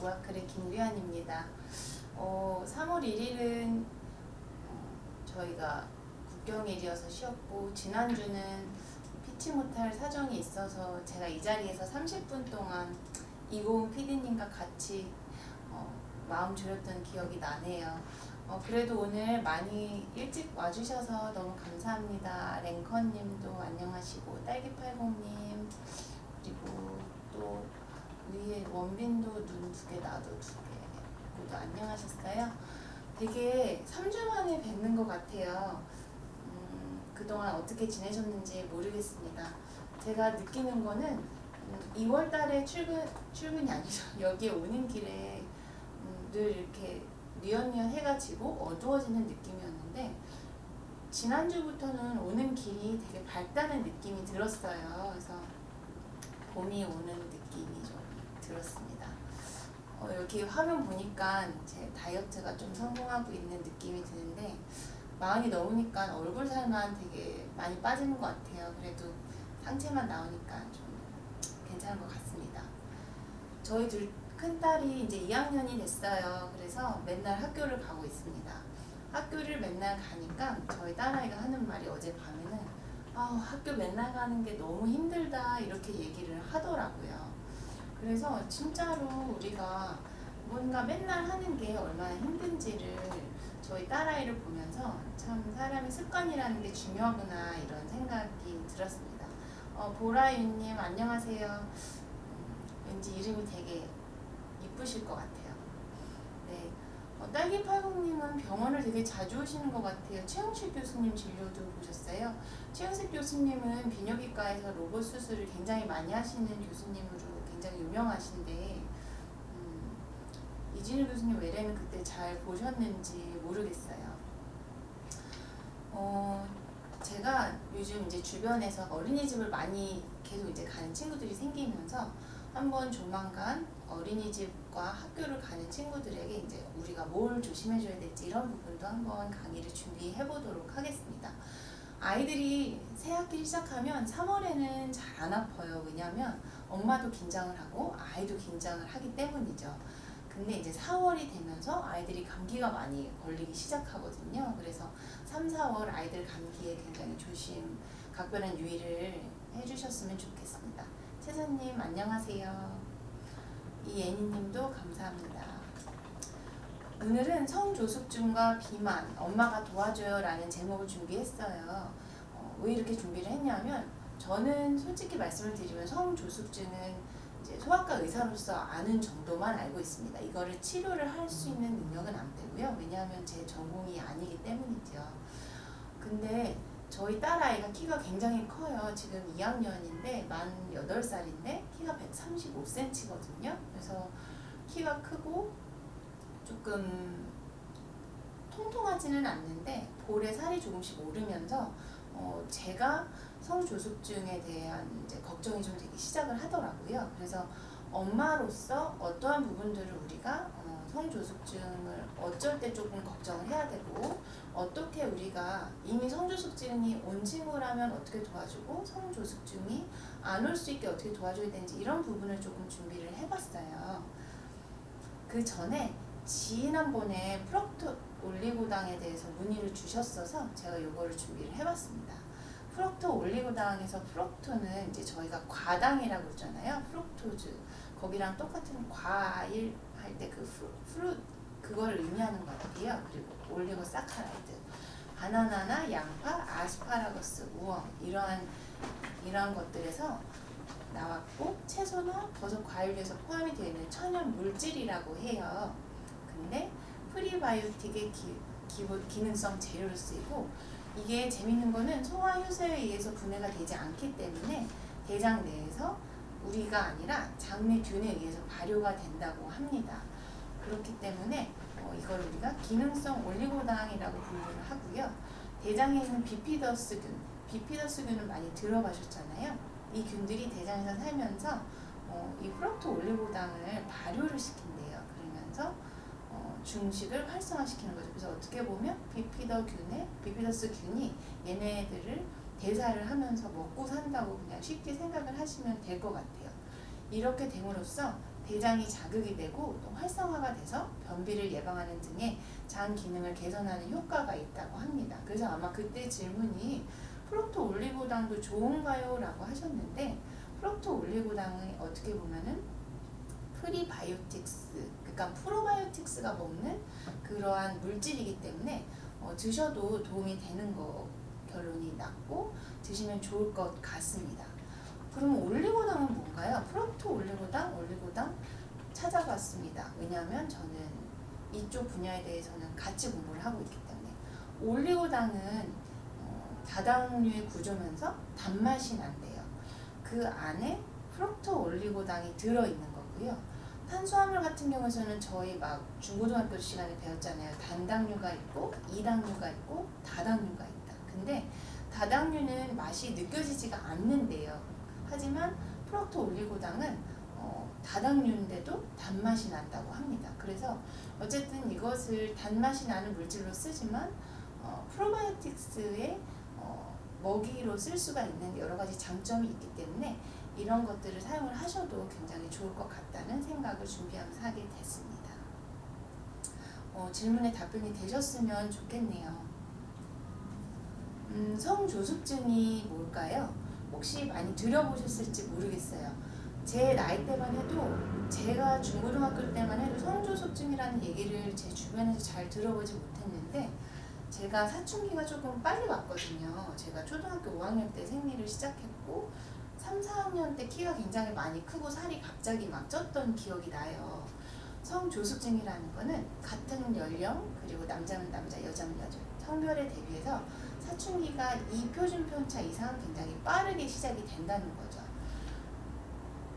오라클의 김규현입니다. 3월 1일은 저희가 국경일이어서 쉬었고, 지난주는 피치 못할 사정이 있어서 제가 이 자리에서 30분 동안 이고은 PD님과 같이 마음 졸였던 기억이 나네요. 그래도 오늘 많이 일찍 와주셔서 너무 감사합니다. 랭커님도 안녕하시고, 딸기80님, 그리고 또 위에 원빈도 눈 2개, 나도 2개 모두 안녕하셨어요. 되게 3주 만에 뵙는 것 같아요. 그동안 어떻게 지내셨는지 모르겠습니다. 제가 느끼는 거는 2월 달에 출근이 아니죠. 여기에 오는 길에 늘 이렇게 뉘엿뉘엿 해가 지고 어두워지는 느낌이었는데, 지난주부터는 오는 길이 되게 밝다는 느낌이 들었어요. 그래서 봄이 오는 느낌이 좀 들었습니다. 이렇게 화면 보니까 제 다이어트가 좀 성공하고 있는 느낌이 드는데, 마흔이 넘으니까 얼굴 살만 되게 많이 빠지는 것 같아요. 그래도 상체만 나오니까 좀 괜찮은 것 같습니다. 저희 둘 큰딸이 이제 2학년이 됐어요. 그래서 맨날 학교를 가고 있습니다. 학교를 맨날 가니까 저희 딸아이가 하는 말이, 어젯밤에는 학교 맨날 가는 게 너무 힘들다 이렇게 얘기를 하더라고요. 그래서 진짜로 우리가 뭔가 맨날 하는 게 얼마나 힘든지를 저희 딸아이를 보면서 참 사람의 습관이라는 게 중요하구나 이런 생각이 들었습니다. 보라윤님 안녕하세요. 왠지 이름이 되게 이쁘실 것 같아요. 네, 딸기80님은 병원을 되게 자주 오시는 것 같아요. 최영식 교수님 진료도 보셨어요? 최영식 교수님은 비뇨기과에서 로봇 수술을 굉장히 많이 하시는 교수님으로 굉장히 유명하신데, 이진우 교수님 외래는 그때 잘 보셨는지 모르겠어요. 제가 요즘 이제 주변에서 어린이집을 많이 계속 이제 가는 친구들이 생기면서 한번 조만간 어린이집과 학교를 가는 친구들에게 이제 우리가 뭘 조심해줘야 될지 이런 부분도 한번 강의를 준비해 보도록 하겠습니다. 아이들이 새 학기를 시작하면 3월에는 잘 안 아파요. 왜냐하면 엄마도 긴장을 하고 아이도 긴장을 하기 때문이죠. 근데 이제 4월이 되면서 아이들이 감기가 많이 걸리기 시작하거든요. 그래서 3, 4월 아이들 감기에 굉장히 각별한 유의를 해주셨으면 좋겠습니다. 채선님 안녕하세요. 이애니님도 감사합니다. 오늘은 성조숙증과 비만, 엄마가 도와줘요 라는 제목을 준비했어요. 왜 이렇게 준비를 했냐면, 저는 솔직히 말씀을 드리면 성조숙증은 이제 소아과 의사로서 아는 정도만 알고 있습니다. 이거를 치료를 할 수 있는 능력은 안 되고요. 왜냐하면 제 전공이 아니기 때문이죠. 근데 저희 딸아이가 키가 굉장히 커요. 지금 2학년인데 만 8살인데 키가 135cm거든요. 그래서 키가 크고 조금 통통하지는 않는데 볼에 살이 조금씩 오르면서 제가 성조숙증에 대한 이제 걱정이 좀 되기 시작을 하더라고요. 그래서 엄마로서 어떠한 부분들을 우리가 성조숙증을 어쩔 때 조금 걱정을 해야 되고, 어떻게 우리가 이미 성조숙증이 온 친구라면 어떻게 도와주고 성조숙증이 안 올 수 있게 어떻게 도와줘야 되는지 이런 부분을 조금 준비를 해봤어요. 그 전에 지난번에 프럭토 올리고당에 대해서 문의를 주셨어서 제가 이거를 준비를 해봤습니다. 프럭토 올리고당에서 프럭토는 이제 저희가 과당이라고 그러잖아요. 프룩토즈. 거기랑 똑같은 과일 할 때 그 프루트 그걸 의미하는 것 같아요. 그리고 올리고 사카라이드, 바나나나 양파, 아스파라거스, 우엉 이러한 것들에서 나왔고, 채소나 버섯, 과일에서 포함이 되어 있는 천연 물질이라고 해요. 근데 프리바이오틱의 기능성 재료로 쓰이고, 이게 재밌는 거는 소화 효소에 의해서 분해가 되지 않기 때문에 대장 내에서 우리가 아니라 장내균에 의해서 발효가 된다고 합니다. 그렇기 때문에 이걸 우리가 기능성 올리고당이라고 분류를 하고요. 대장에 있는 비피더스균은 많이 들어가셨잖아요. 이 균들이 대장에서 살면서 이 프럭토 올리고당을 발효를 시킨대요. 그러면서 중식을 활성화시키는 거죠. 그래서 어떻게 보면 비피더스균이 얘네들을 대사를 하면서 먹고 산다고 그냥 쉽게 생각을 하시면 될 것 같아요. 이렇게 됨으로써 대장이 자극이 되고 또 활성화가 돼서 변비를 예방하는 등의 장 기능을 개선하는 효과가 있다고 합니다. 그래서 아마 그때 질문이 프록토 올리고당도 좋은가요? 라고 하셨는데 프록토 올리고당은 어떻게 보면은 프리바이오틱스, 그러니까 프로바이오틱스가 먹는 그러한 물질이기 때문에 드셔도 도움이 되는 거 결론이 났고 드시면 좋을 것 같습니다. 그럼 올리고당은 뭔가요? 프록토 올리고당 찾아봤습니다. 왜냐하면 저는 이쪽 분야에 대해서는 같이 공부를 하고 있기 때문에. 올리고당은 다당류의 구조면서 단맛이 난대요. 그 안에 프록토 올리고당이 들어있는 거고요. 탄수화물 같은 경우에는 저희 막 중고등학교 시간에 배웠잖아요. 단당류가 있고 이당류가 있고 다당류가 있다. 근데 다당류는 맛이 느껴지지가 않는데요. 하지만 프록토 올리고당은 다당류인데도 단맛이 난다고 합니다. 그래서 어쨌든 이것을 단맛이 나는 물질로 쓰지만 프로바이오틱스의 먹이로 쓸 수가 있는 여러 가지 장점이 있기 때문에 이런 것들을 사용을 하셔도 굉장히 좋을 것 같다는 생각을 준비하면서 하게 됐습니다. 질문에 답변이 되셨으면 좋겠네요. 성조숙증이 뭘까요? 혹시 많이 들어보셨을지 모르겠어요. 제 나이 때만 해도, 제가 중고등학교 때만 해도 성조숙증이라는 얘기를 제 주변에서 잘 들어보지 못했는데 제가 사춘기가 조금 빨리 왔거든요. 제가 초등학교 5학년 때 생리를 시작했고 3, 4학년 때 키가 굉장히 많이 크고 살이 갑자기 막 쪘던 기억이 나요. 성조숙증이라는 거는 같은 연령, 그리고 남자면 남자, 여자면 여자, 성별에 대비해서 사춘기가 2표준 편차 이상 굉장히 빠르게 시작이 된다는 거죠.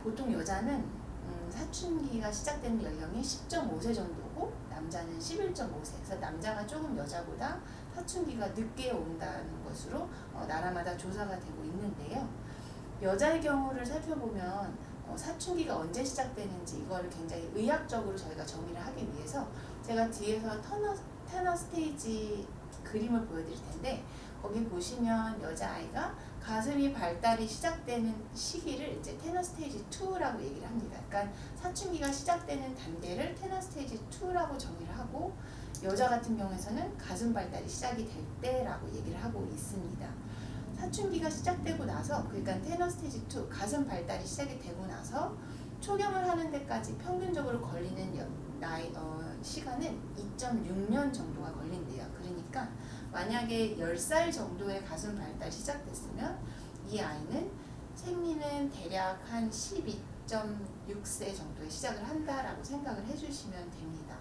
보통 여자는 사춘기가 시작되는 연령이 10.5세 정도고 남자는 11.5세. 그래서 남자가 조금 여자보다 사춘기가 늦게 온다는 것으로 나라마다 조사가 되고 있는데요. 여자의 경우를 살펴보면 사춘기가 언제 시작되는지 이걸 굉장히 의학적으로 저희가 정의를 하기 위해서 제가 뒤에서 테너 스테이지 그림을 보여드릴 텐데 거기 보시면 여자아이가 가슴이 발달이 시작되는 시기를 이제 테너 스테이지 2라고 얘기를 합니다. 그러니까 사춘기가 시작되는 단계를 테너 스테이지 2라고 정의를 하고 여자 같은 경우에는 가슴 발달이 시작이 될 때라고 얘기를 하고 있습니다. 사춘기가 시작되고 나서, 그러니까 테너 스테이지 2, 가슴 발달이 시작이 되고 나서 초경을 하는 데까지 평균적으로 걸리는 시간은 2.6년 정도가 걸린대요. 그러니까 만약에 10살 정도의 가슴 발달이 시작됐으면 이 아이는 생리는 대략 한 12.6세 정도에 시작을 한다라고 생각을 해주시면 됩니다.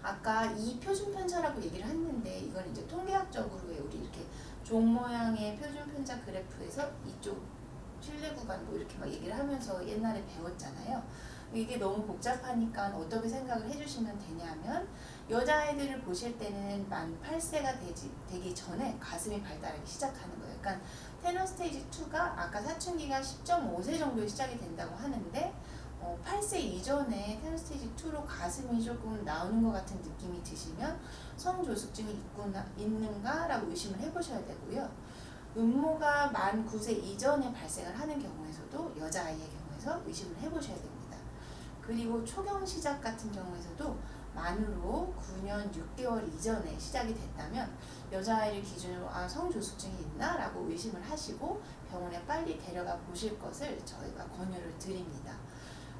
아까 이 표준 편차라고 얘기를 했는데 이건 이제 통계학적으로 우리 이렇게 종 모양의 표준 편차 그래프에서 이쪽 신뢰 구간 뭐 이렇게 막 얘기를 하면서 옛날에 배웠잖아요. 이게 너무 복잡하니까 어떻게 생각을 해주시면 되냐면 여자아이들을 보실 때는 만 8세가 되기 전에 가슴이 발달하기 시작하는 거예요. 그러니까 테너 스테이지 2가 아까 사춘기가 10.5세 정도에 시작이 된다고 하는데 8세 이전에 테너 스테이지 2로 가슴이 조금 나오는 것 같은 느낌이 드시면 성조숙증이 있는가라고 의심을 해보셔야 되고요. 음모가 만 9세 이전에 발생을 하는 경우에서도 여자아이의 경우에서 의심을 해보셔야 됩니다. 그리고 초경 시작 같은 경우에서도 만으로 9년 6개월 이전에 시작이 됐다면 여자아이를 기준으로 성조숙증이 있나? 라고 의심을 하시고 병원에 빨리 데려가 보실 것을 저희가 권유를 드립니다.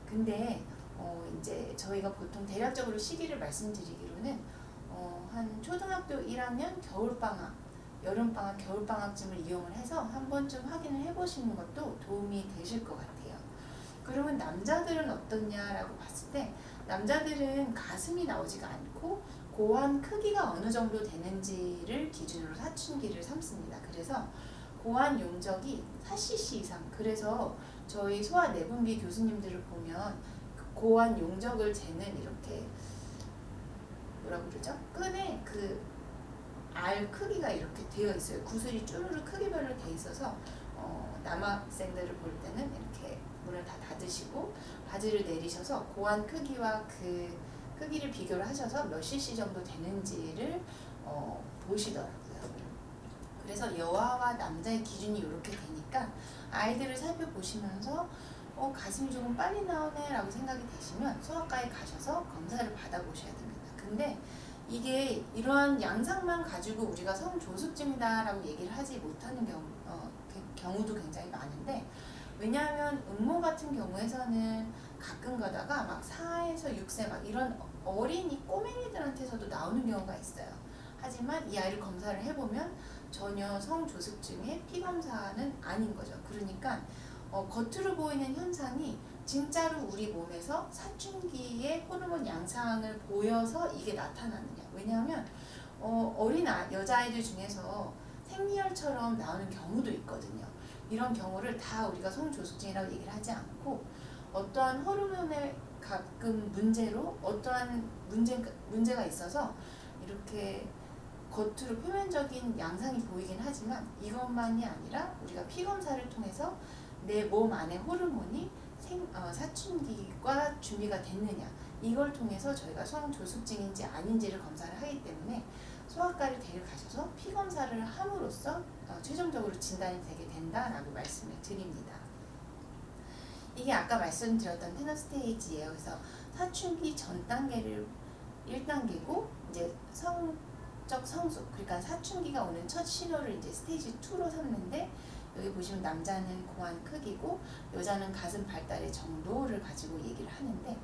근데 이제 저희가 보통 대략적으로 시기를 말씀드리기로는 한 초등학교 1학년 겨울방학, 여름방학, 겨울방학쯤을 이용을 해서 한 번쯤 확인을 해보시는 것도 도움이 되실 것 같아요. 그러면 남자들은 어떻냐라고 봤을 때 남자들은 가슴이 나오지가 않고 고환 크기가 어느 정도 되는지를 기준으로 사춘기를 삼습니다. 그래서 고환 용적이 4cc 이상, 그래서 저희 소아내분비 교수님들을 보면 그 고환 용적을 재는 이렇게 뭐라고 그러죠? 끈에 그 알 크기가 이렇게 되어 있어요. 구슬이 쭈루루 크기별로 되어 있어서 남학생들을 볼 때는 이렇게 문을 다 닫으시고 바지를 내리셔서 고환 크기와 그 크기를 비교를 하셔서 몇 cc 정도 되는지를 보시더라고요. 그래서 여아와 남자의 기준이 이렇게 되니까 아이들을 살펴보시면서 가슴이 조금 빨리 나오네 라고 생각이 되시면 소아과에 가셔서 검사를 받아보셔야 됩니다. 근데 이게 이러한 양상만 가지고 우리가 성조숙증이다 라고 얘기를 하지 못하는 경우도 굉장히 많은데, 왜냐하면 응모 같은 경우에서는 가끔 가다가 막 4에서 6세 막 이런 어린이 꼬맹이들한테서도 나오는 경우가 있어요. 하지만 이 아이를 검사를 해보면 전혀 성조숙증의 피검사는 아닌 거죠. 그러니까 겉으로 보이는 현상이 진짜로 우리 몸에서 사춘기의 호르몬 양상을 보여서 이게 나타나느냐. 왜냐하면 어린 여자아이들 중에서 생리혈처럼 나오는 경우도 있거든요. 이런 경우를 다 우리가 성조숙증이라고 얘기를 하지 않고, 어떠한 호르몬의 가끔 문제로 어떠한 문제가 있어서 이렇게 겉으로 표면적인 양상이 보이긴 하지만, 이것만이 아니라 우리가 피검사를 통해서 내 몸 안에 호르몬이 사춘기가 준비가 됐느냐, 이걸 통해서 저희가 성조숙증인지 아닌지를 검사를 하기 때문에 소아과를 데려가셔서 피검사를 함으로써 최종적으로 진단이 되게 된다라고 말씀을 드립니다. 이게 아까 말씀드렸던 테너 스테이지예요. 그래서 사춘기 전 단계를 1단계고, 이제 성적 성숙, 그러니까 사춘기가 오는 첫 신호를 이제 스테이지 2로 삼는데, 여기 보시면 남자는 고환 크기고 여자는 가슴 발달의 정도를 가지고 얘기를 하는데,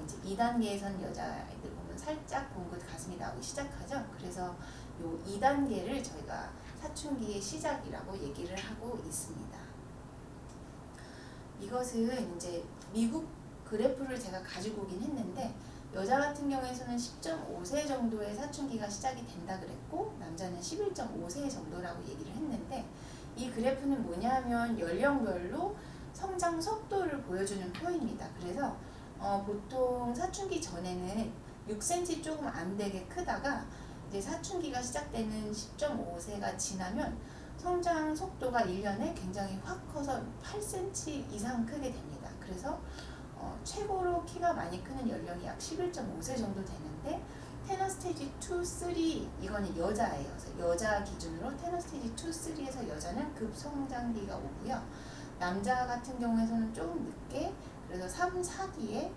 이제 2단계에서는 여자아이들 보면 살짝 봉긋 가슴이 나오기 시작하죠. 그래서 요 2단계를 저희가 사춘기의 시작이라고 얘기를 하고 있습니다. 이것은 이제 미국 그래프를 제가 가지고 오긴 했는데, 여자 같은 경우에서는 10.5세 정도의 사춘기가 시작이 된다 그랬고, 남자는 11.5세 정도라고 얘기를 했는데, 이 그래프는 뭐냐면 연령별로 성장 속도를 보여주는 표입니다. 그래서 보통 사춘기 전에는 6cm 조금 안 되게 크다가 이제 사춘기가 시작되는 10.5세가 지나면 성장 속도가 1년에 굉장히 확 커서 8cm 이상 크게 됩니다. 그래서 최고로 키가 많이 크는 연령이 약 11.5세 정도 되는데, 테너 스테이지 2, 3 이거는 여자예요. 그래서 여자 기준으로 테너 스테이지 2, 3에서 여자는 급성장기가 오고요. 남자 같은 경우에서는 조금 늦게, 그래서 3, 4기에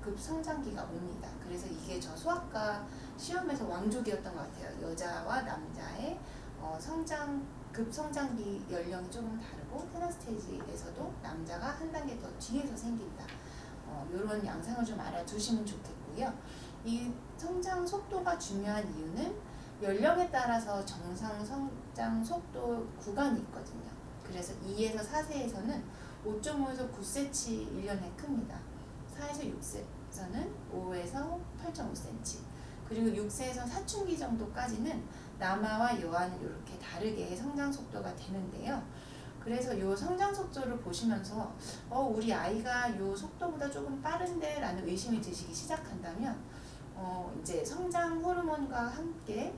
급성장기가 옵니다. 그래서 이게 저 소아과 시험에서 왕족이었던 것 같아요. 여자와 남자의 급성장기 연령이 조금 다르고, 테너 스테이지에서도 남자가 한 단계 더 뒤에서 생긴다. 이런 양상을 좀 알아두시면 좋겠고요. 이 성장 속도가 중요한 이유는 연령에 따라서 정상 성장 속도 구간이 있거든요. 그래서 2에서 4세에서는 5.5에서 9cm 1년에 큽니다. 4에서 6세에서는 5에서 8.5cm, 그리고 6세에서 사춘기 정도까지는 남아와 여아는 이렇게 다르게 성장 속도가 되는데요. 그래서 이 성장 속도를 보시면서 우리 아이가 이 속도보다 조금 빠른데 라는 의심이 드시기 시작한다면, 이제 성장 호르몬과 함께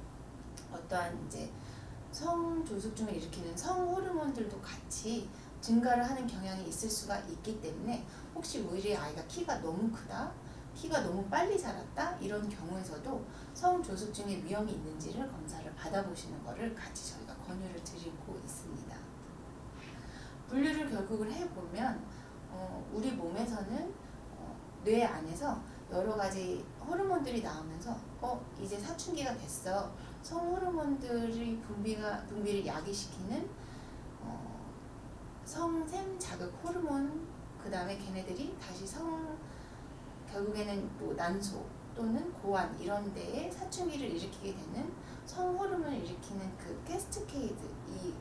어떠한 이제 성조숙증을 일으키는 성호르몬들도 같이 증가를 하는 경향이 있을 수가 있기 때문에, 혹시 우리 아이가 키가 너무 크다, 키가 너무 빨리 자랐다, 이런 경우에서도 성조숙증의 위험이 있는지를 검사를 받아보시는 것을 같이 저희가 권유를 드리고 있습니다. 분류를 결국을 해보면 우리 몸에서는 뇌 안에서 여러 가지 호르몬들이 나오면서 이제 사춘기가 됐어. 성호르몬들이 분비를 야기시키는 성샘 자극 호르몬, 그 다음에 걔네들이 다시 결국에는 뭐 난소 또는 고환 이런 데에 사춘기를 일으키게 되는 성호르몬을 일으키는 그 캐스케이드, 이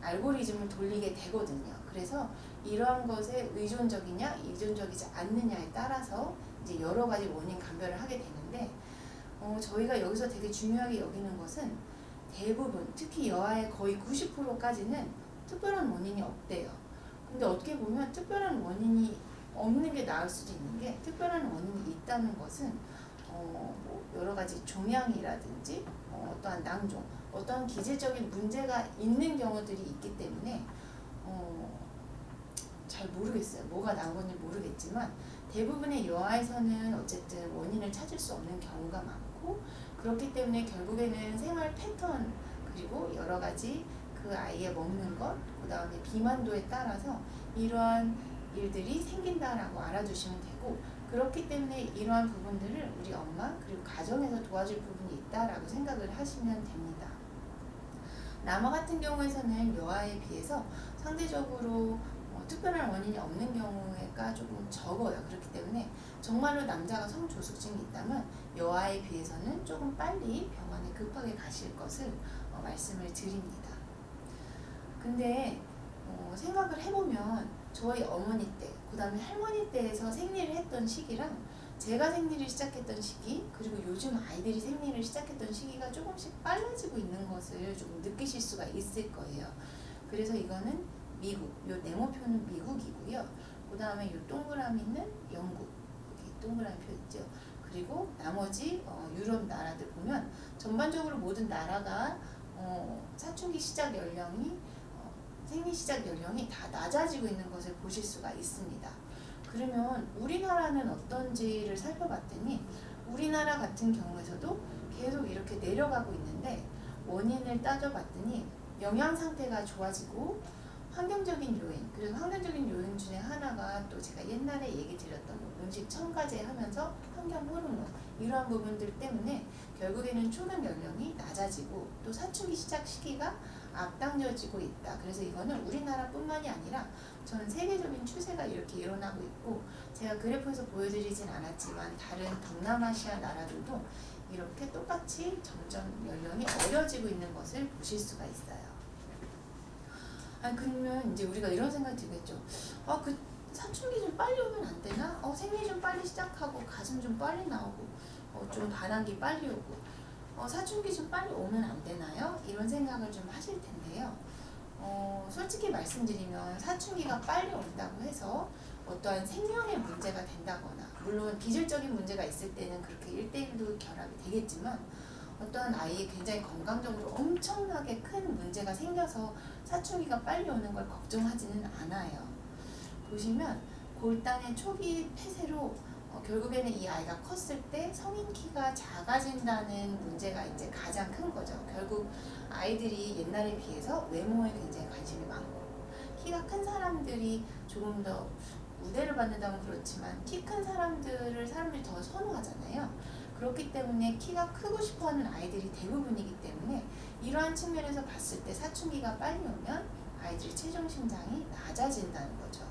알고리즘을 돌리게 되거든요. 그래서 이러한 것에 의존적이냐 의존적이지 않느냐에 따라서 이제 여러 가지 원인 감별을 하게 되는데, 저희가 여기서 되게 중요하게 여기는 것은 대부분, 특히 여아의 거의 90%까지는 특별한 원인이 없대요. 근데 어떻게 보면 특별한 원인이 없는 게 나을 수도 있는 게, 특별한 원인이 있다는 것은 뭐 여러 가지 종양이라든지 어떠한 낭종, 어떠한 기질적인 문제가 있는 경우들이 있기 때문에 잘 모르겠어요. 뭐가 나온 건지 모르겠지만, 대부분의 여아에서는 어쨌든 원인을 찾을 수 없는 경우가 많고, 그렇기 때문에 결국에는 생활 패턴, 그리고 여러 가지 그 아이의 먹는 것, 그 다음에 비만도에 따라서 이러한 일들이 생긴다라고 알아두시면 되고, 그렇기 때문에 이러한 부분들을 우리 엄마 그리고 가정에서 도와줄 부분이 있다라고 생각을 하시면 됩니다. 남아 같은 경우에서는 여아에 비해서 상대적으로 특별한 원인이 없는 경우가 조금 적어요. 그렇기 때문에 정말로 남자가 성조숙증이 있다면 여아에 비해서는 조금 빨리 병원에 급하게 가실 것을 말씀을 드립니다. 근데 생각을 해보면 저희 어머니 때, 그 다음에 할머니 때에서 생리를 했던 시기랑 제가 생리를 시작했던 시기, 그리고 요즘 아이들이 생리를 시작했던 시기가 조금씩 빨라지고 있는 것을 조금 느끼실 수가 있을 거예요. 그래서 이거는 미국, 요 네모표는 미국이고요. 그 다음에 요 동그라미는 영국, 여기 동그라미 표 있죠. 그리고 나머지 유럽 나라들 보면 전반적으로 모든 나라가 사춘기 시작 연령이 생리 시작 연령이 다 낮아지고 있는 것을 보실 수가 있습니다. 그러면 우리나라는 어떤지를 살펴봤더니 우리나라 같은 경우에서도 계속 이렇게 내려가고 있는데 원인을 따져봤더니 영양 상태가 좋아지고 환경적인 요인, 그리고 환경적인 요인 중에 하나가 또 제가 옛날에 얘기 드렸던 음식 첨가제 하면서 환경 호르몬 이러한 부분들 때문에 결국에는 초당 연령이 낮아지고 또 사춘기 시작 시기가 앞당겨지고 있다. 그래서 이거는 우리나라뿐만이 아니라 전 세계적인 추세가 이렇게 일어나고 있고, 제가 그래프에서 보여드리진 않았지만 다른 동남아시아 나라들도 이렇게 똑같이 점점 연령이 어려지고 있는 것을 보실 수가 있어요. 그러면 이제 우리가 이런 생각이 들겠죠. 그 사춘기 좀 빨리 오면 안 되나? 생리 좀 빨리 시작하고 가슴 좀 빨리 나오고 좀 반항기 빨리 오고 사춘기 좀 빨리 오면 안 되나요? 이런 생각을 좀 하실 텐데요. 솔직히 말씀드리면 사춘기가 빨리 온다고 해서 어떠한 생명에 문제가 된다거나, 물론 기술적인 문제가 있을 때는 그렇게 1대1도 결합이 되겠지만 어떠한 아이의 굉장히 건강적으로 엄청나게 큰 문제가 생겨서 사춘기가 빨리 오는 걸 걱정하지는 않아요. 보시면 골단의 초기 폐쇄로 결국에는 이 아이가 컸을 때 성인 키가 작아진다는 문제가 이제 가장 큰 거죠. 결국 아이들이 옛날에 비해서 외모에 굉장히 관심이 많고, 키가 큰 사람들이 조금 더 우대를 받는다면 그렇지만 키 큰 사람들이 더 선호하잖아요. 그렇기 때문에 키가 크고 싶어하는 아이들이 대부분이기 때문에 이러한 측면에서 봤을 때 사춘기가 빨리 오면 아이들의 최종 심장이 낮아진다는 거죠.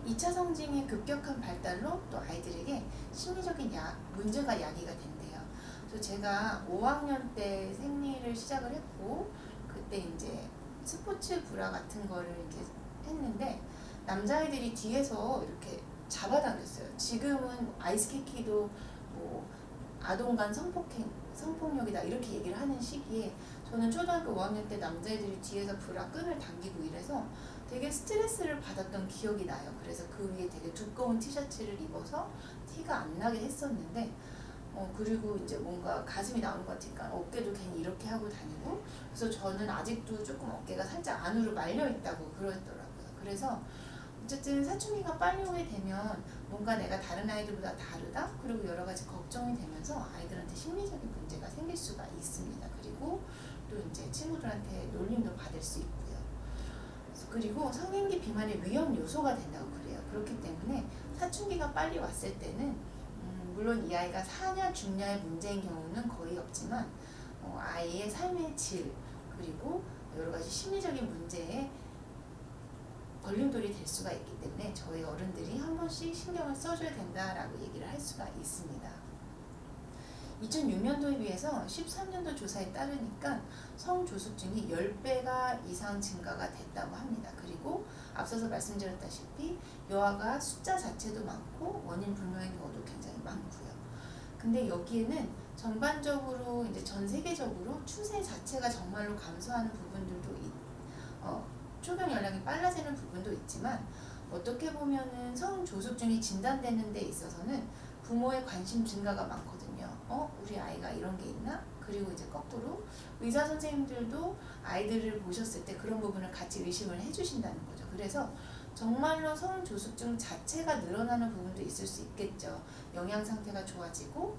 2차 성징의 급격한 발달로 또 아이들에게 심리적인 문제가 야기가 된대요. 그래서 제가 5학년 때 생리를 시작을 했고, 그때 이제 스포츠 브라 같은 거를 이제 했는데 남자아이들이 뒤에서 이렇게 잡아당겼어요. 지금은 아이스케이키도 뭐 아동 간 성폭력이다 이렇게 얘기를 하는 시기에 저는 초등학교 5학년 때 남자애들이 뒤에서 브라 끈을 당기고 이래서 되게 스트레스를 받았던 기억이 나요. 그래서 그 위에 되게 두꺼운 티셔츠를 입어서 티가 안 나게 했었는데 그리고 이제 뭔가 가슴이 나온 것 같으니까 어깨도 괜히 이렇게 하고 다니고, 그래서 저는 아직도 조금 어깨가 살짝 안으로 말려 있다고 그러더라고요. 그래서 어쨌든 사춘기가 빨리 오게 되면 뭔가 내가 다른 아이들보다 다르다? 그리고 여러 가지 걱정이 되면서 아이들한테 심리적인 문제가 생길 수가 있습니다. 그리고 또 이제 친구들한테 놀림도 받을 수 있고요. 그리고 성인기 비만의 위험 요소가 된다고 그래요. 그렇기 때문에 사춘기가 빨리 왔을 때는 물론 이 아이가 사냐 죽냐의 문제인 경우는 거의 없지만 아이의 삶의 질, 그리고 여러 가지 심리적인 문제에 걸림돌이 될 수가 있기 때문에 저희 어른들이 한 번씩 신경을 써줘야 된다라고 얘기를 할 수가 있습니다. 2006년도에 비해서 13년도 조사에 따르니까 성조숙증이 10배가 이상 증가가 됐다고 합니다. 그리고 앞서서 말씀드렸다시피 여아가 숫자 자체도 많고 원인 불명의 경우도 굉장히 많고요. 근데 여기에는 전반적으로 이제 전 세계적으로 추세 자체가 정말로 감소하는 부분들도 초경 연령이 빨라지는 부분도 있지만, 어떻게 보면은 성조숙증이 진단되는 데 있어서는 부모의 관심 증가가 많거든요. 우리 아이가 이런 게 있나? 그리고 이제 거꾸로 의사 선생님들도 아이들을 보셨을 때 그런 부분을 같이 의심을 해주신다는 거죠. 그래서 정말로 성조숙증 자체가 늘어나는 부분도 있을 수 있겠죠. 영양 상태가 좋아지고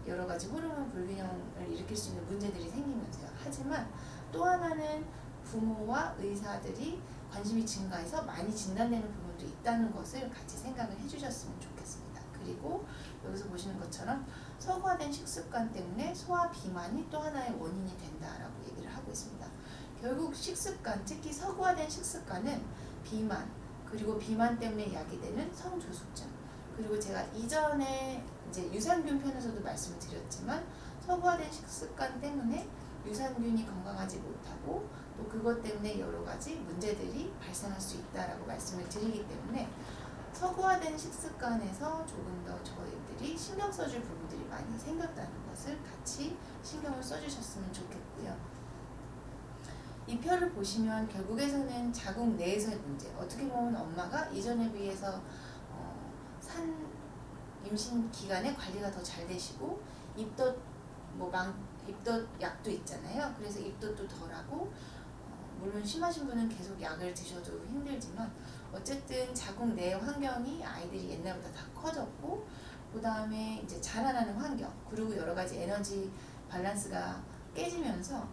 여러 가지 호르몬 불균형을 일으킬 수 있는 문제들이 생기면서요. 하지만 또 하나는 부모와 의사들이 관심이 증가해서 많이 진단되는 부분도 부분도 있다는 것을 같이 생각을 해주셨으면 좋겠습니다. 그리고 여기서 보시는 것처럼 서구화된 식습관 때문에 소화 비만이 또 하나의 원인이 된다라고 얘기를 하고 있습니다. 결국 식습관, 특히 서구화된 식습관은 비만, 그리고 비만 때문에 야기되는 성조숙증, 그리고 제가 이전에 이제 유산균 편에서도 말씀을 드렸지만 서구화된 식습관 때문에 유산균이 건강하지 못하고 또 그것 때문에 여러 가지 문제들이 발생할 수 있다라고 말씀을 드리기 때문에 서구화된 식습관에서 조금 더 저희들이 신경 써줄 부분들이 많이 생겼다는 것을 같이 신경을 써주셨으면 좋겠고요. 이 표를 보시면 결국에서는 자궁 내에서의 문제, 어떻게 보면 엄마가 이전에 비해서 산 임신 기간에 관리가 더 잘 되시고 입덧 입덧 약도 있잖아요. 그래서 입덧도 덜하고 물론 심하신 분은 계속 약을 드셔도 힘들지만 어쨌든 자궁 내 환경이 아이들이 옛날보다 다 커졌고 그 다음에 이제 자라나는 환경 그리고 여러 가지 에너지 밸런스가 깨지면서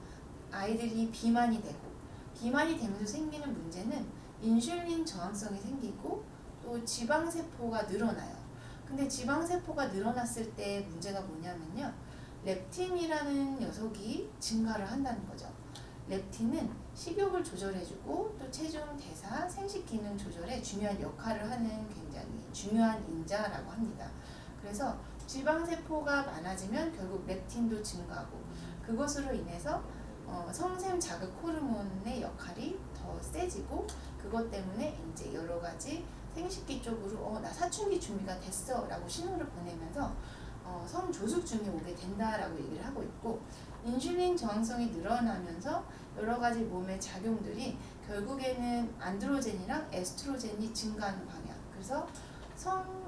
아이들이 비만이 되고 비만이 되면서 생기는 문제는 인슐린 저항성이 생기고 또 지방세포가 늘어나요. 근데 지방세포가 늘어났을 때 문제가 뭐냐면요. 렙틴이라는 녀석이 증가를 한다는 거죠. 렙틴은 식욕을 조절해주고 또 체중, 대사, 생식 기능 조절에 중요한 역할을 하는 굉장히 중요한 인자라고 합니다. 그래서 지방세포가 많아지면 결국 렙틴도 증가하고 그것으로 인해서 성샘 자극 호르몬의 역할이 더 세지고 그것 때문에 이제 여러 가지 생식기 쪽으로 나 사춘기 준비가 됐어 라고 신호를 보내면서 성조숙증이 오게 된다라고 얘기를 하고 있고 인슐린 저항성이 늘어나면서 여러 가지 몸의 작용들이 결국에는 안드로젠이랑 에스트로젠이 증가하는 방향 그래서 성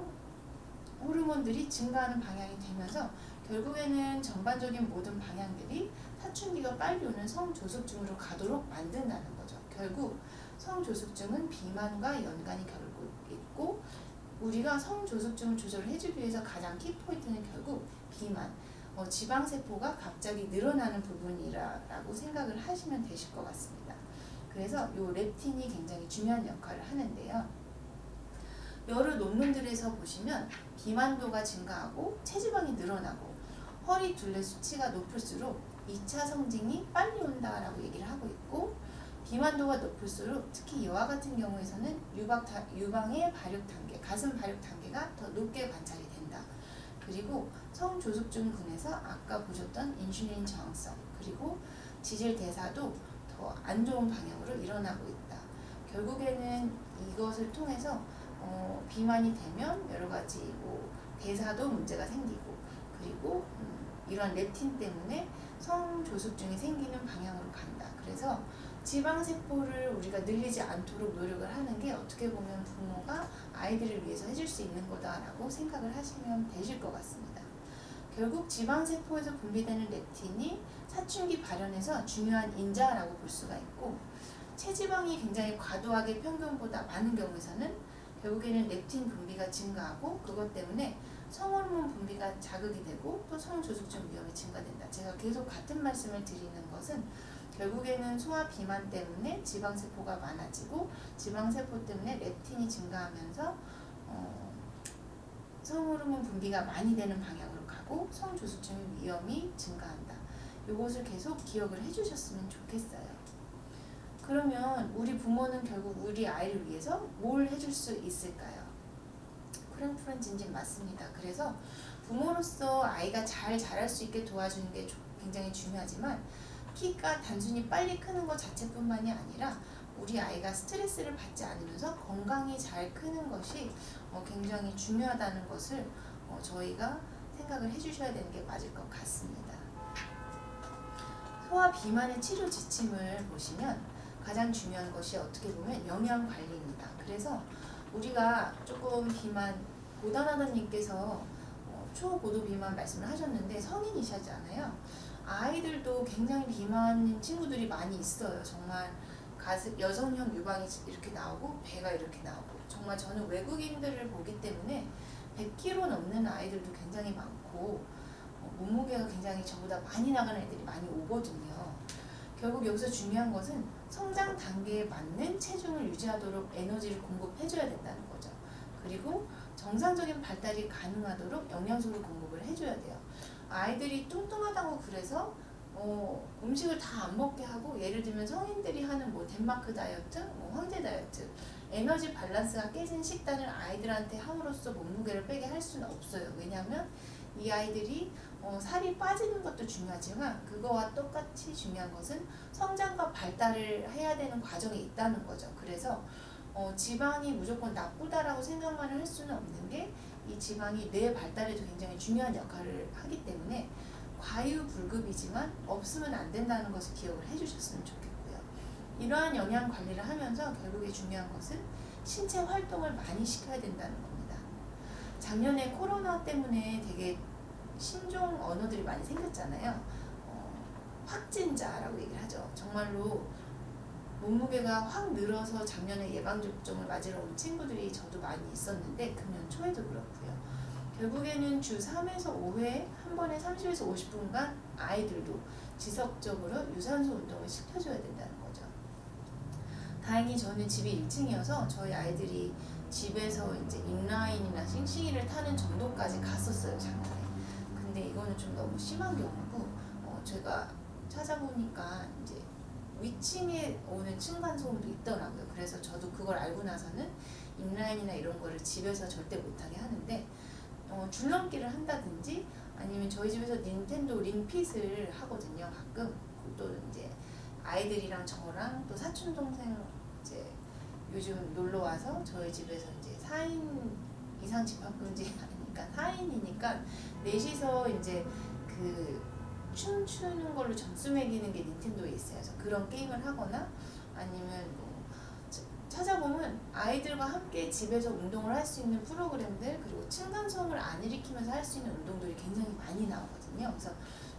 호르몬들이 증가하는 방향이 되면서 결국에는 전반적인 모든 방향들이 사춘기가 빨리 오는 성조숙증으로 가도록 만든다는 거죠. 결국 성조숙증은 비만과 연관이 결국 있고 우리가 성조숙증을 조절해주기 위해서 가장 키포인트는 결국 비만, 지방세포가 갑자기 늘어나는 부분이라고 생각을 하시면 되실 것 같습니다. 그래서 이 렙틴이 굉장히 중요한 역할을 하는데요. 여러 논문들에서 보시면 비만도가 증가하고 체지방이 늘어나고 허리 둘레 수치가 높을수록 2차 성징이 빨리 온다라고 얘기를 하고 있고 비만도가 높을수록 특히 여아 같은 경우에서는 유방의 발육 단계, 가슴 발육 단계가 더 높게 관찰이 된다. 그리고 성조숙증군에서 아까 보셨던 인슐린 저항성 그리고 지질 대사도 더 안 좋은 방향으로 일어나고 있다. 결국에는 이것을 통해서 비만이 되면 여러 가지 대사도 문제가 생기고 그리고 이런 렙틴 때문에 성조숙증이 생기는 방향으로 간다. 그래서 지방세포를 우리가 늘리지 않도록 노력을 하는 게 어떻게 보면 부모가 아이들을 위해서 해줄 수 있는 거다라고 생각을 하시면 되실 것 같습니다. 결국 지방세포에서 분비되는 렙틴이 사춘기 발현에서 중요한 인자라고 볼 수가 있고 체지방이 굉장히 과도하게 평균보다 많은 경우에서는 결국에는 렙틴 분비가 증가하고 그것 때문에 성호르몬 분비가 자극이 되고 또 성조숙증 위험이 증가된다. 제가 계속 같은 말씀을 드리는 것은 결국에는 소화 비만 때문에 지방세포가 많아지고 지방세포 때문에 렙틴이 증가하면서 성호르몬 분비가 많이 되는 방향으로 가고 성조숙증 위험이 증가한다. 이것을 계속 기억을 해주셨으면 좋겠어요. 그러면 우리 부모는 결국 우리 아이를 위해서 뭘 해줄 수 있을까요? 푸른푸른 진진 맞습니다. 그래서 부모로서 아이가 잘 자랄 수 있게 도와주는 게 굉장히 중요하지만 키가 단순히 빨리 크는 것 자체뿐만이 아니라 우리 아이가 스트레스를 받지 않으면서 건강히 잘 크는 것이 굉장히 중요하다는 것을 저희가 생각을 해주셔야 되는 게 맞을 것 같습니다. 소아 비만의 치료 지침을 보시면 가장 중요한 것이 어떻게 보면 영양 관리입니다. 그래서 우리가 조금 비만 고단하다님께서 초고도 비만 말씀을 하셨는데 성인이시잖아요. 아이들도 굉장히 비만인 친구들이 많이 있어요. 정말 가슴 여성형 유방이 이렇게 나오고 배가 이렇게 나오고 정말 저는 외국인들을 보기 때문에 100kg 넘는 아이들도 굉장히 많고 몸무게가 굉장히 저보다 많이 나가는 애들이 많이 오거든요. 결국 여기서 중요한 것은 성장 단계에 맞는 체중을 유지하도록 에너지를 공급해줘야 된다는 거죠. 그리고 정상적인 발달이 가능하도록 영양소를 공급을 해줘야 돼요. 아이들이 뚱뚱하다고 그래서 음식을 다 안 먹게 하고, 예를 들면 성인들이 하는 뭐 덴마크 다이어트, 뭐 황제 다이어트, 에너지 밸런스가 깨진 식단을 아이들한테 함으로써 몸무게를 빼게 할 수는 없어요. 왜냐하면 이 아이들이 살이 빠지는 것도 중요하지만 그거와 똑같이 중요한 것은 성장과 발달을 해야 되는 과정에 있다는 거죠. 그래서 지방이 무조건 나쁘다라고 생각만 할 수는 없는 게, 이 지방이 뇌 발달에도 굉장히 중요한 역할을 하기 때문에 과유불급이지만 없으면 안 된다는 것을 기억을 해주셨으면 좋겠고요. 이러한 영양 관리를 하면서 결국에 중요한 것은 신체 활동을 많이 시켜야 된다는 겁니다. 작년에 코로나 때문에 되게 신종 언어들이 많이 생겼잖아요. 확진자라고 얘기를 하죠. 정말로 몸무게가 확 늘어서 작년에 예방접종을 맞으러 온 친구들이 저도 많이 있었는데, 금년 초에도 그렇고요. 결국에는 주 3에서 5회 한 번에 30에서 50분간 아이들도 지속적으로 유산소 운동을 시켜줘야 된다는 거죠. 다행히 저는 집이 1층이어서 저희 아이들이 집에서 이제 인라인이나 싱싱이를 타는 정도까지 갔었어요, 작년에. 근데 이거는 좀 너무 심한 경우고, 제가 찾아보니까 이제 위층에 오는 층간 소음도 있더라고요. 그래서 저도 그걸 알고 나서는 인라인이나 이런 거를 집에서 절대 못하게 하는데, 줄넘기를 한다든지 아니면 저희 집에서 닌텐도 링핏을 하거든요, 가끔. 또 이제 아이들이랑 저랑 또 사촌 동생 이제 요즘 놀러 와서 저희 집에서 이제 4인 이상 집합금지 하니까 4인이니까 넷이서 이제 그 춤추는 걸로 점수 매기는 게 닌텐도에 있어요. 그래서 그런 게임을 하거나, 아니면 뭐 찾아보면 아이들과 함께 집에서 운동을 할 수 있는 프로그램들, 그리고 층간소음을 안 일으키면서 할 수 있는 운동들이 굉장히 많이 나오거든요. 그래서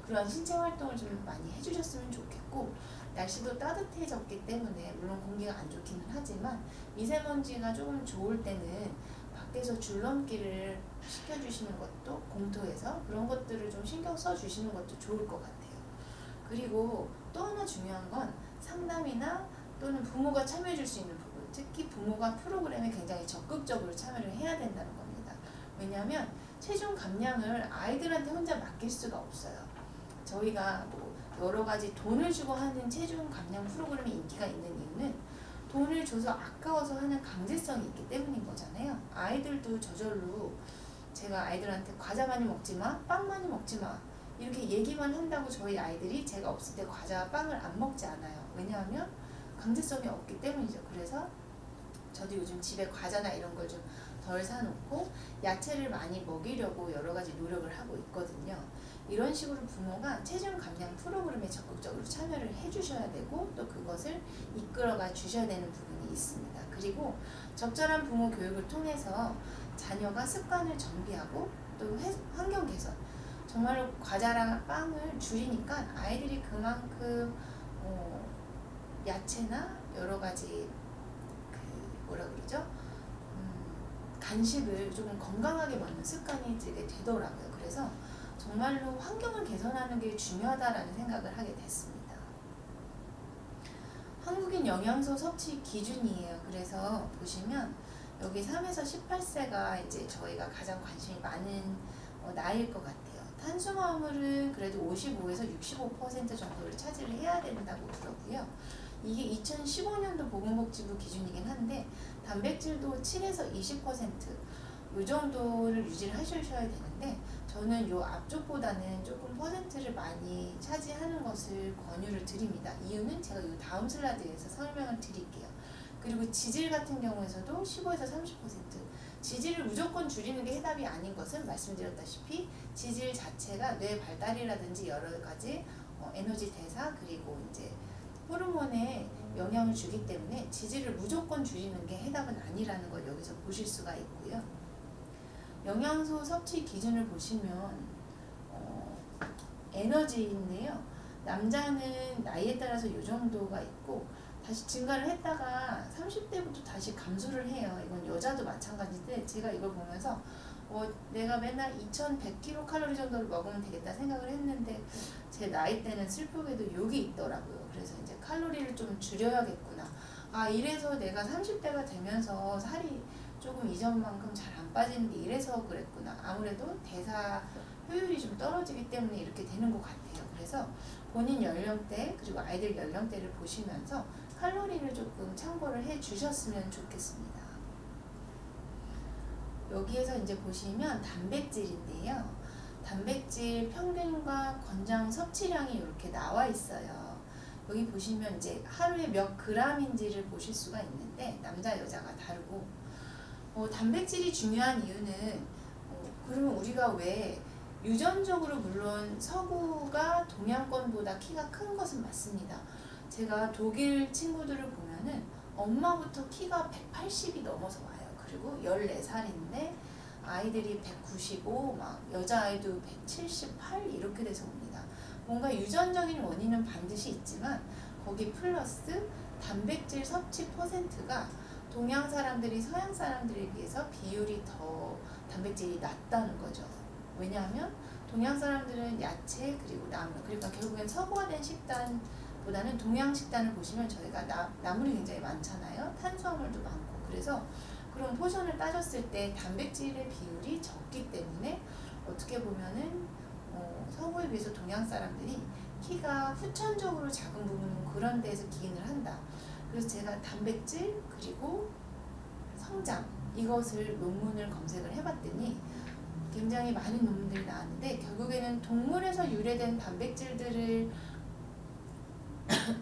그런 신체 활동을 좀 많이 해주셨으면 좋겠고, 날씨도 따뜻해졌기 때문에 물론 공기가 안 좋기는 하지만 미세먼지가 조금 좋을 때는 밖에서 줄넘기를 시켜주시는 것도, 공터에서 그런 것들을 좀 신경 써주시는 것도 좋을 것 같아요. 그리고 또 하나 중요한 건 상담이나 또는 부모가 참여해 줄 수 있는 부분, 특히 부모가 프로그램에 굉장히 적극적으로 참여를 해야 된다는 겁니다. 왜냐하면 체중 감량을 아이들한테 혼자 맡길 수가 없어요. 저희가 뭐 여러 가지 돈을 주고 하는 체중 감량 프로그램이 인기가 있는 이유는 돈을 줘서 아까워서 하는 강제성이 있기 때문인 거잖아요. 아이들도 저절로 제가 아이들한테 과자 많이 먹지 마, 빵 많이 먹지 마, 이렇게 얘기만 한다고 저희 아이들이 제가 없을 때 과자와 빵을 안 먹지 않아요. 왜냐하면 강제성이 없기 때문이죠. 그래서 저도 요즘 집에 과자나 이런 걸 좀 덜 사놓고 야채를 많이 먹이려고 여러 가지 노력을 하고 있거든요. 이런 식으로 부모가 체중 감량 프로그램에 적극적으로 참여를 해주셔야 되고, 또 그것을 이끌어가 주셔야 되는 부분이 있습니다. 그리고 적절한 부모 교육을 통해서 자녀가 습관을 정비하고 또 환경 개선, 정말로 과자랑 빵을 줄이니까 아이들이 그만큼 야채나 여러 가지 뭐라 그러죠? 간식을 조금 건강하게 먹는 습관이 들게 되더라고요. 그래서 정말로 환경을 개선하는 게 중요하다라는 생각을 하게 됐습니다. 한국인 영양소 섭취 기준이에요. 그래서 보시면 여기 3에서 18세가 이제 저희가 가장 관심이 많은 나이일 것 같아요. 탄수화물은 그래도 55에서 65% 정도를 차지를 해야 된다고 그러고요. 이게 2015년도 보건복지부 기준이긴 한데, 단백질도 7에서 20%이 정도를 유지를 하셔야 되는데, 저는 요 앞쪽보다는 조금 퍼센트를 많이 차지하는 것을 권유를 드립니다. 이유는 제가 요 다음 슬라이드에서 설명을 드릴게요. 그리고 지질 같은 경우에서도 15에서 30%, 지질을 무조건 줄이는 게 해답이 아닌 것은 말씀드렸다시피 지질 자체가 뇌 발달이라든지 여러 가지 에너지 대사, 그리고 이제 호르몬에 영향을 주기 때문에 지질을 무조건 줄이는 게 해답은 아니라는 걸 여기서 보실 수가 있고요. 영양소 섭취 기준을 보시면 에너지인데요. 남자는 나이에 따라서 이 정도가 있고 다시 증가를 했다가 30대부터 다시 감소를 해요. 이건 여자도 마찬가지인데, 제가 이걸 보면서 내가 맨날 2100kcal 정도를 먹으면 되겠다 생각을 했는데 제 나이 때는 슬프게도 욕이 있더라고요. 그래서 이제 칼로리를 좀 줄여야겠구나. 아, 이래서 내가 30대가 되면서 살이 조금 이전만큼 잘 안 빠지는 게 이래서 그랬구나. 아무래도 대사 효율이 좀 떨어지기 때문에 이렇게 되는 것 같아요. 그래서 본인 연령대 그리고 아이들 연령대를 보시면서 칼로리를 조금 참고를 해 주셨으면 좋겠습니다. 여기에서 이제 보시면 단백질인데요. 단백질 평균과 권장 섭취량이 이렇게 나와 있어요. 여기 보시면 이제 하루에 몇 그램인지를 보실 수가 있는데 남자 여자가 다르고 단백질이 중요한 이유는 그러면 우리가 왜 유전적으로 물론 서구가 동양권보다 키가 큰 것은 맞습니다. 제가 독일 친구들을 보면은 엄마부터 키가 180이 넘어서 와요. 그리고 14살인데 아이들이 195, 막 여자아이도 178 이렇게 돼서 옵니다. 뭔가 유전적인 원인은 반드시 있지만 거기 플러스 단백질 섭취 퍼센트가 동양 사람들이 서양 사람들에 비해서 비율이 더 단백질이 낮다는 거죠. 왜냐하면 동양 사람들은 야채 그리고 나물, 그러니까 결국엔 서구화된 식단보다는 동양 식단을 보시면 저희가 나물이 굉장히 많잖아요. 탄수화물도 많고. 그래서 그런 포션을 따졌을 때 단백질의 비율이 적기 때문에 어떻게 보면은 서구에 비해서 동양 사람들이 키가 후천적으로 작은 부분은 그런 데에서 기인을 한다. 그래서 제가 단백질 그리고 성장 이것을 논문을 검색을 해봤더니 굉장히 많은 논문들이 나왔는데 결국에는 동물에서 유래된 단백질들을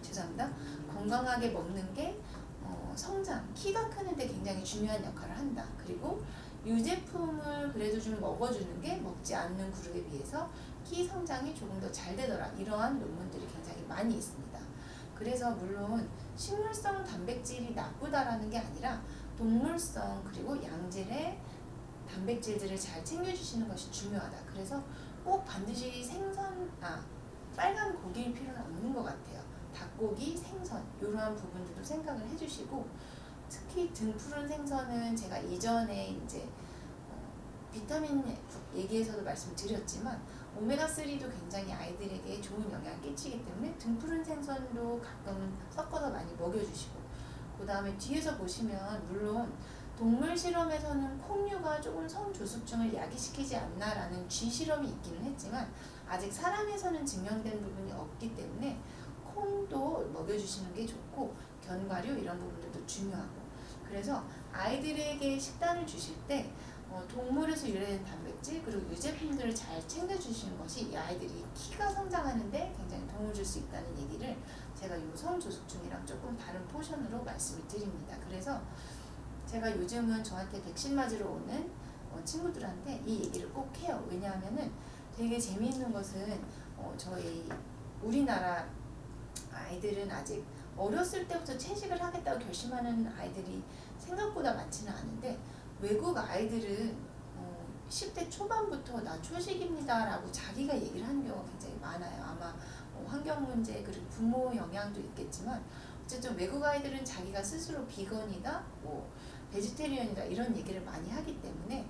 죄송합니다. 건강하게 먹는 게 성장, 키가 크는데 굉장히 중요한 역할을 한다. 그리고 유제품을 그래도 좀 먹어주는 게 먹지 않는 그룹에 비해서 키 성장이 조금 더 잘 되더라. 이러한 논문들이 굉장히 많이 있습니다. 그래서 물론 식물성 단백질이 나쁘다라는 게 아니라 동물성 그리고 양질의 단백질들을 잘 챙겨주시는 것이 중요하다. 그래서 꼭 반드시 빨간 고기일 필요는 없는 것 같아요. 닭고기, 생선 이러한 부분들도 생각을 해주시고 특히 등푸른 생선은 제가 이전에 이제 비타민 얘기에서도 말씀드렸지만 오메가3도 굉장히 아이들에게 좋은 영향을 끼치기 때문에 등푸른 생선도 가끔은 섞어서 많이 먹여주시고 그 다음에 뒤에서 보시면 물론 동물 실험에서는 콩류가 조금 성조숙증을 야기시키지 않나라는 쥐 실험이 있기는 했지만 아직 사람에서는 증명된 부분이 없기 때문에 콩도 먹여주시는 게 좋고 견과류 이런 부분들도 중요하고 그래서 아이들에게 식단을 주실 때 동물에서 유래된 단백질 그리고 유제품들을 잘 챙겨주시는 것이 이 아이들이 키가 성장하는데 굉장히 도움을 줄 수 있다는 얘기를 제가 이 성조숙증이랑 조금 다른 포션으로 말씀을 드립니다. 그래서 제가 요즘은 저한테 백신 맞으러 오는 친구들한테 이 얘기를 꼭 해요. 왜냐하면은 되게 재미있는 것은 저희 우리나라 아이들은 아직 어렸을 때부터 채식을 하겠다고 결심하는 아이들이 생각보다 많지는 않은데 외국 아이들은 10대 초반부터 나 초식입니다 라고 자기가 얘기를 하는 경우가 굉장히 많아요. 아마 환경 문제 그리고 부모 영향도 있겠지만 어쨌든 외국 아이들은 자기가 스스로 비건이다, 베지테리언이다 이런 얘기를 많이 하기 때문에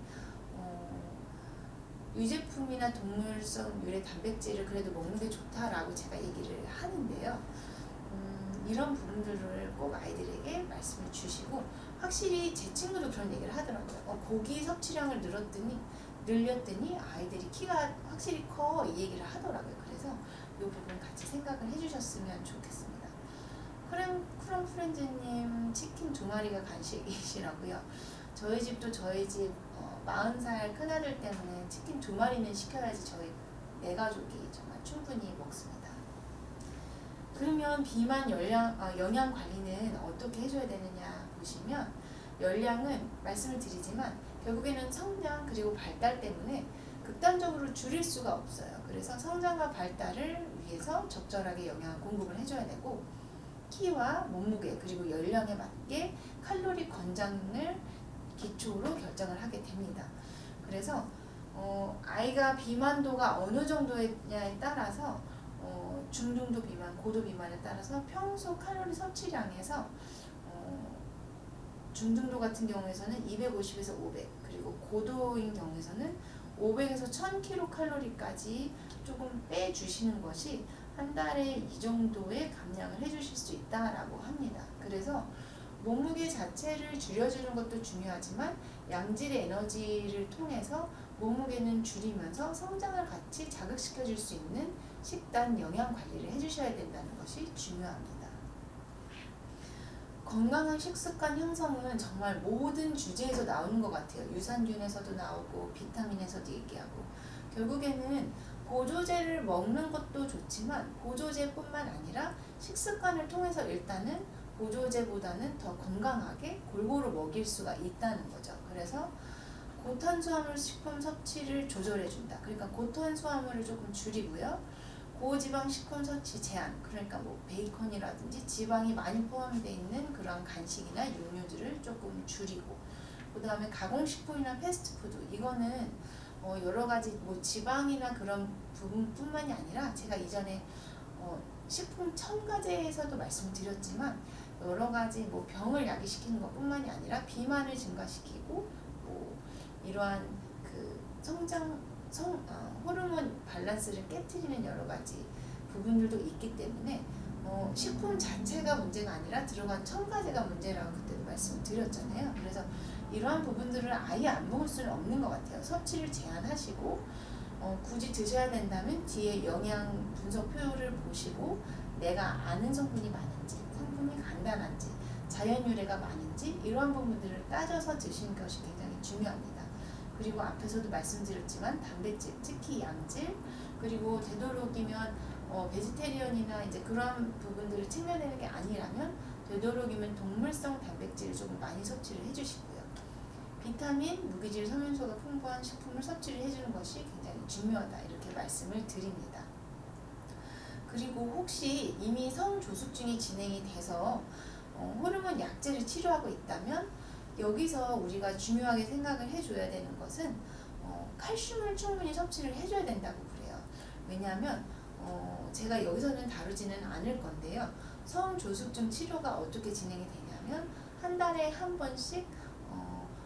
유제품이나 동물성 유래 단백질을 그래도 먹는 게 좋다라고 제가 얘기를 하는데요. 이런 부분들을 꼭 아이들에게 말씀을 주시고 확실히 제 친구도 그런 얘기를 하더라고요. 고기 섭취량을 늘렸더니 아이들이 키가 확실히 커 이 얘기를 하더라고요. 그래서 이 부분 같이 생각을 해주셨으면 좋겠습니다. 크럼 프렌즈님 치킨 2마리가 간식이시라고요. 저희 집도 저희 집 40살 큰아들 때문에 치킨 2마리는 시켜야지 저희 네 가족이 정말 충분히 먹습니다. 그러면 비만 영양 관리는 어떻게 해줘야 되느냐 보시면 열량은 말씀을 드리지만 결국에는 성장 그리고 발달 때문에 극단적으로 줄일 수가 없어요. 그래서 성장과 발달을 위해서 적절하게 영양을 공급을 해줘야 되고 키와 몸무게 그리고 연령에 맞게 칼로리 권장을 기초로 결정을 하게 됩니다. 그래서 아이가 비만도가 어느 정도냐에 따라서 중등도 비만, 고도 비만에 따라서 평소 칼로리 섭취량에서 중등도 같은 경우에서는 250에서 500 그리고 고도인 경우에서는 500에서 1000kcal까지 조금 빼주시는 것이 한 달에 이 정도의 감량을 해주실 수 있다라고 합니다. 그래서 몸무게 자체를 줄여주는 것도 중요하지만 양질의 에너지를 통해서 몸무게는 줄이면서 성장을 같이 자극시켜줄 수 있는 식단, 영양 관리를 해주셔야 된다는 것이 중요합니다. 건강한 식습관 형성은 정말 모든 주제에서 나오는 것 같아요. 유산균에서도 나오고 비타민에서도 얘기하고 결국에는 보조제를 먹는 것도 좋지만 보조제뿐만 아니라 식습관을 통해서 일단은 보조제보다는 더 건강하게 골고루 먹일 수가 있다는 거죠. 그래서 고탄수화물 식품 섭취를 조절해준다. 그러니까 고탄수화물을 조금 줄이고요. 고지방 식품 섭취 제한, 그러니까 뭐 베이컨이라든지 지방이 많이 포함되어 있는 그런 간식이나 육류들을 조금 줄이고, 그 다음에 가공식품이나 패스트푸드, 이거는 여러 가지 뭐 지방이나 그런 부분뿐만이 아니라 제가 이전에 식품 첨가제에서도 말씀드렸지만 여러 가지 뭐 병을 야기시키는 것뿐만이 아니라 비만을 증가시키고 뭐 이러한 그 호르몬 밸런스를 깨트리는 여러 가지 부분들도 있기 때문에 식품 자체가 문제가 아니라 들어간 첨가제가 문제라고 그때도 말씀을 드렸잖아요. 그래서 이러한 부분들을 아예 안 먹을 수는 없는 것 같아요. 섭취를 제한하시고 굳이 드셔야 된다면 뒤에 영양 분석 표를 보시고 내가 아는 성분이 많은지, 성분이 간단한지, 자연 유래가 많은지 이러한 부분들을 따져서 드시는 것이 굉장히 중요합니다. 그리고 앞에서도 말씀드렸지만 단백질, 특히 양질, 그리고 되도록이면 베지테리언이나 이제 그런 부분들을 챙겨내는 게 아니라면 되도록이면 동물성 단백질을 조금 많이 섭취를 해주시고요. 비타민, 무기질, 섬유소가 풍부한 식품을 섭취를 해주는 것이 굉장히 중요하다 이렇게 말씀을 드립니다. 그리고 혹시 이미 성조숙증이 진행이 돼서 호르몬 약제를 치료하고 있다면 여기서 우리가 중요하게 생각을 해줘야 되는 것은 칼슘을 충분히 섭취를 해줘야 된다고 그래요. 왜냐하면 제가 여기서는 다루지는 않을 건데요. 성조숙증 치료가 어떻게 진행이 되냐면 한 달에 한 번씩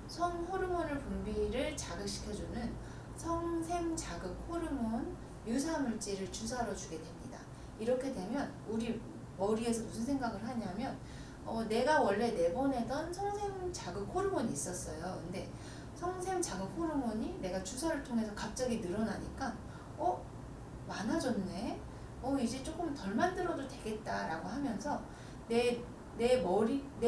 성호르몬을 분비를 자극시켜주는 성샘 자극 호르몬 유사물질을 주사로 주게 됩니다. 이렇게 되면 우리 머리에서 무슨 생각을 하냐면 내가 원래 내보내던 성샘 자극 호르몬이 있었어요. 근데 성샘 자극 호르몬이 내가 주사를 통해서 갑자기 늘어나니까 많아졌네. 이제 조금 덜 만들어도 되겠다라고 하면서 내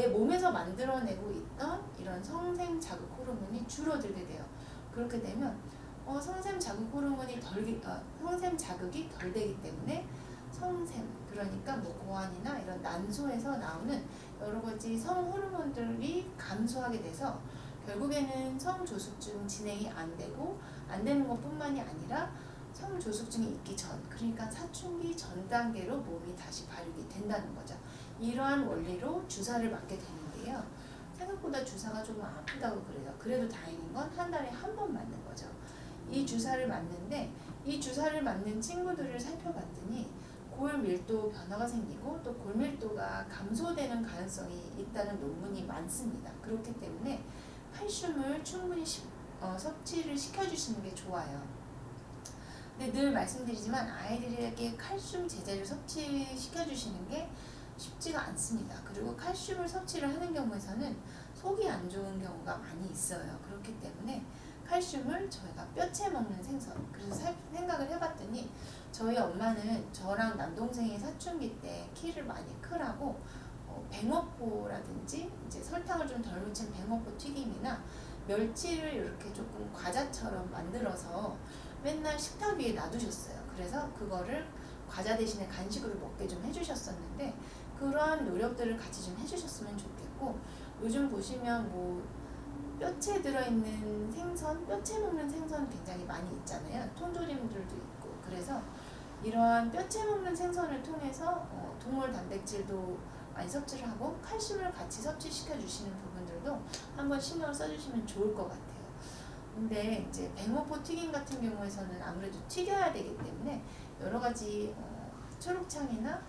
몸에서 만들어내고 있던 이런 성샘 자극 호르몬이 줄어들게 돼요. 그렇게 되면 성샘 자극 호르몬이 성샘 자극이 덜 되기 때문에 성샘, 그러니까 뭐 고환이나 이런 난소에서 나오는 여러 가지 성 호르몬들이 감소하게 돼서 결국에는 성조숙증 진행이 안 되는 것뿐만이 아니라 성조숙증이 있기 전, 그러니까 사춘기 전 단계로 몸이 다시 발육이 된다는 거죠. 이러한 원리로 주사를 맞게 되는데요. 생각보다 주사가 조금 아프다고 그래요. 그래도 다행인 건 한 달에 한 번 맞는 거죠. 이 주사를 맞는데 이 주사를 맞는 친구들을 살펴봤더니 골 밀도 변화가 생기고 또 골 밀도가 감소되는 가능성이 있다는 논문이 많습니다. 그렇기 때문에 칼슘을 충분히 섭취를 시켜주시는 게 좋아요. 근데 늘 말씀드리지만 아이들에게 칼슘 제제를 섭취시켜주시는 게 쉽지가 않습니다. 그리고 칼슘을 섭취를 하는 경우에서는 속이 안 좋은 경우가 많이 있어요. 그렇기 때문에 칼슘을 저희가 뼈채 먹는 생선, 그래서 생각을 해봤더니 저희 엄마는 저랑 남동생이 사춘기 때 키를 많이 크라고 뱅어포라든지 이제 설탕을 좀 덜 묻힌 뱅어포 튀김이나 멸치를 이렇게 조금 과자처럼 만들어서 맨날 식탁 위에 놔두셨어요. 그래서 그거를 과자 대신에 간식으로 먹게 좀 해주셨었는데 그러한 노력들을 같이 좀 해주셨으면 좋겠고, 요즘 보시면 뭐 뼈채 들어있는 생선, 뼈채 먹는 생선 굉장히 많이 있잖아요. 통조림들도 있고. 그래서 이러한 뼈채 먹는 생선을 통해서 동물 단백질도 많이 섭취를 하고 칼슘을 같이 섭취시켜 주시는 부분들도 한번 신경을 써주시면 좋을 것 같아요. 근데 이제 뱅어포 튀김 같은 경우에서는 아무래도 튀겨야 되기 때문에 여러 가지 초록창이나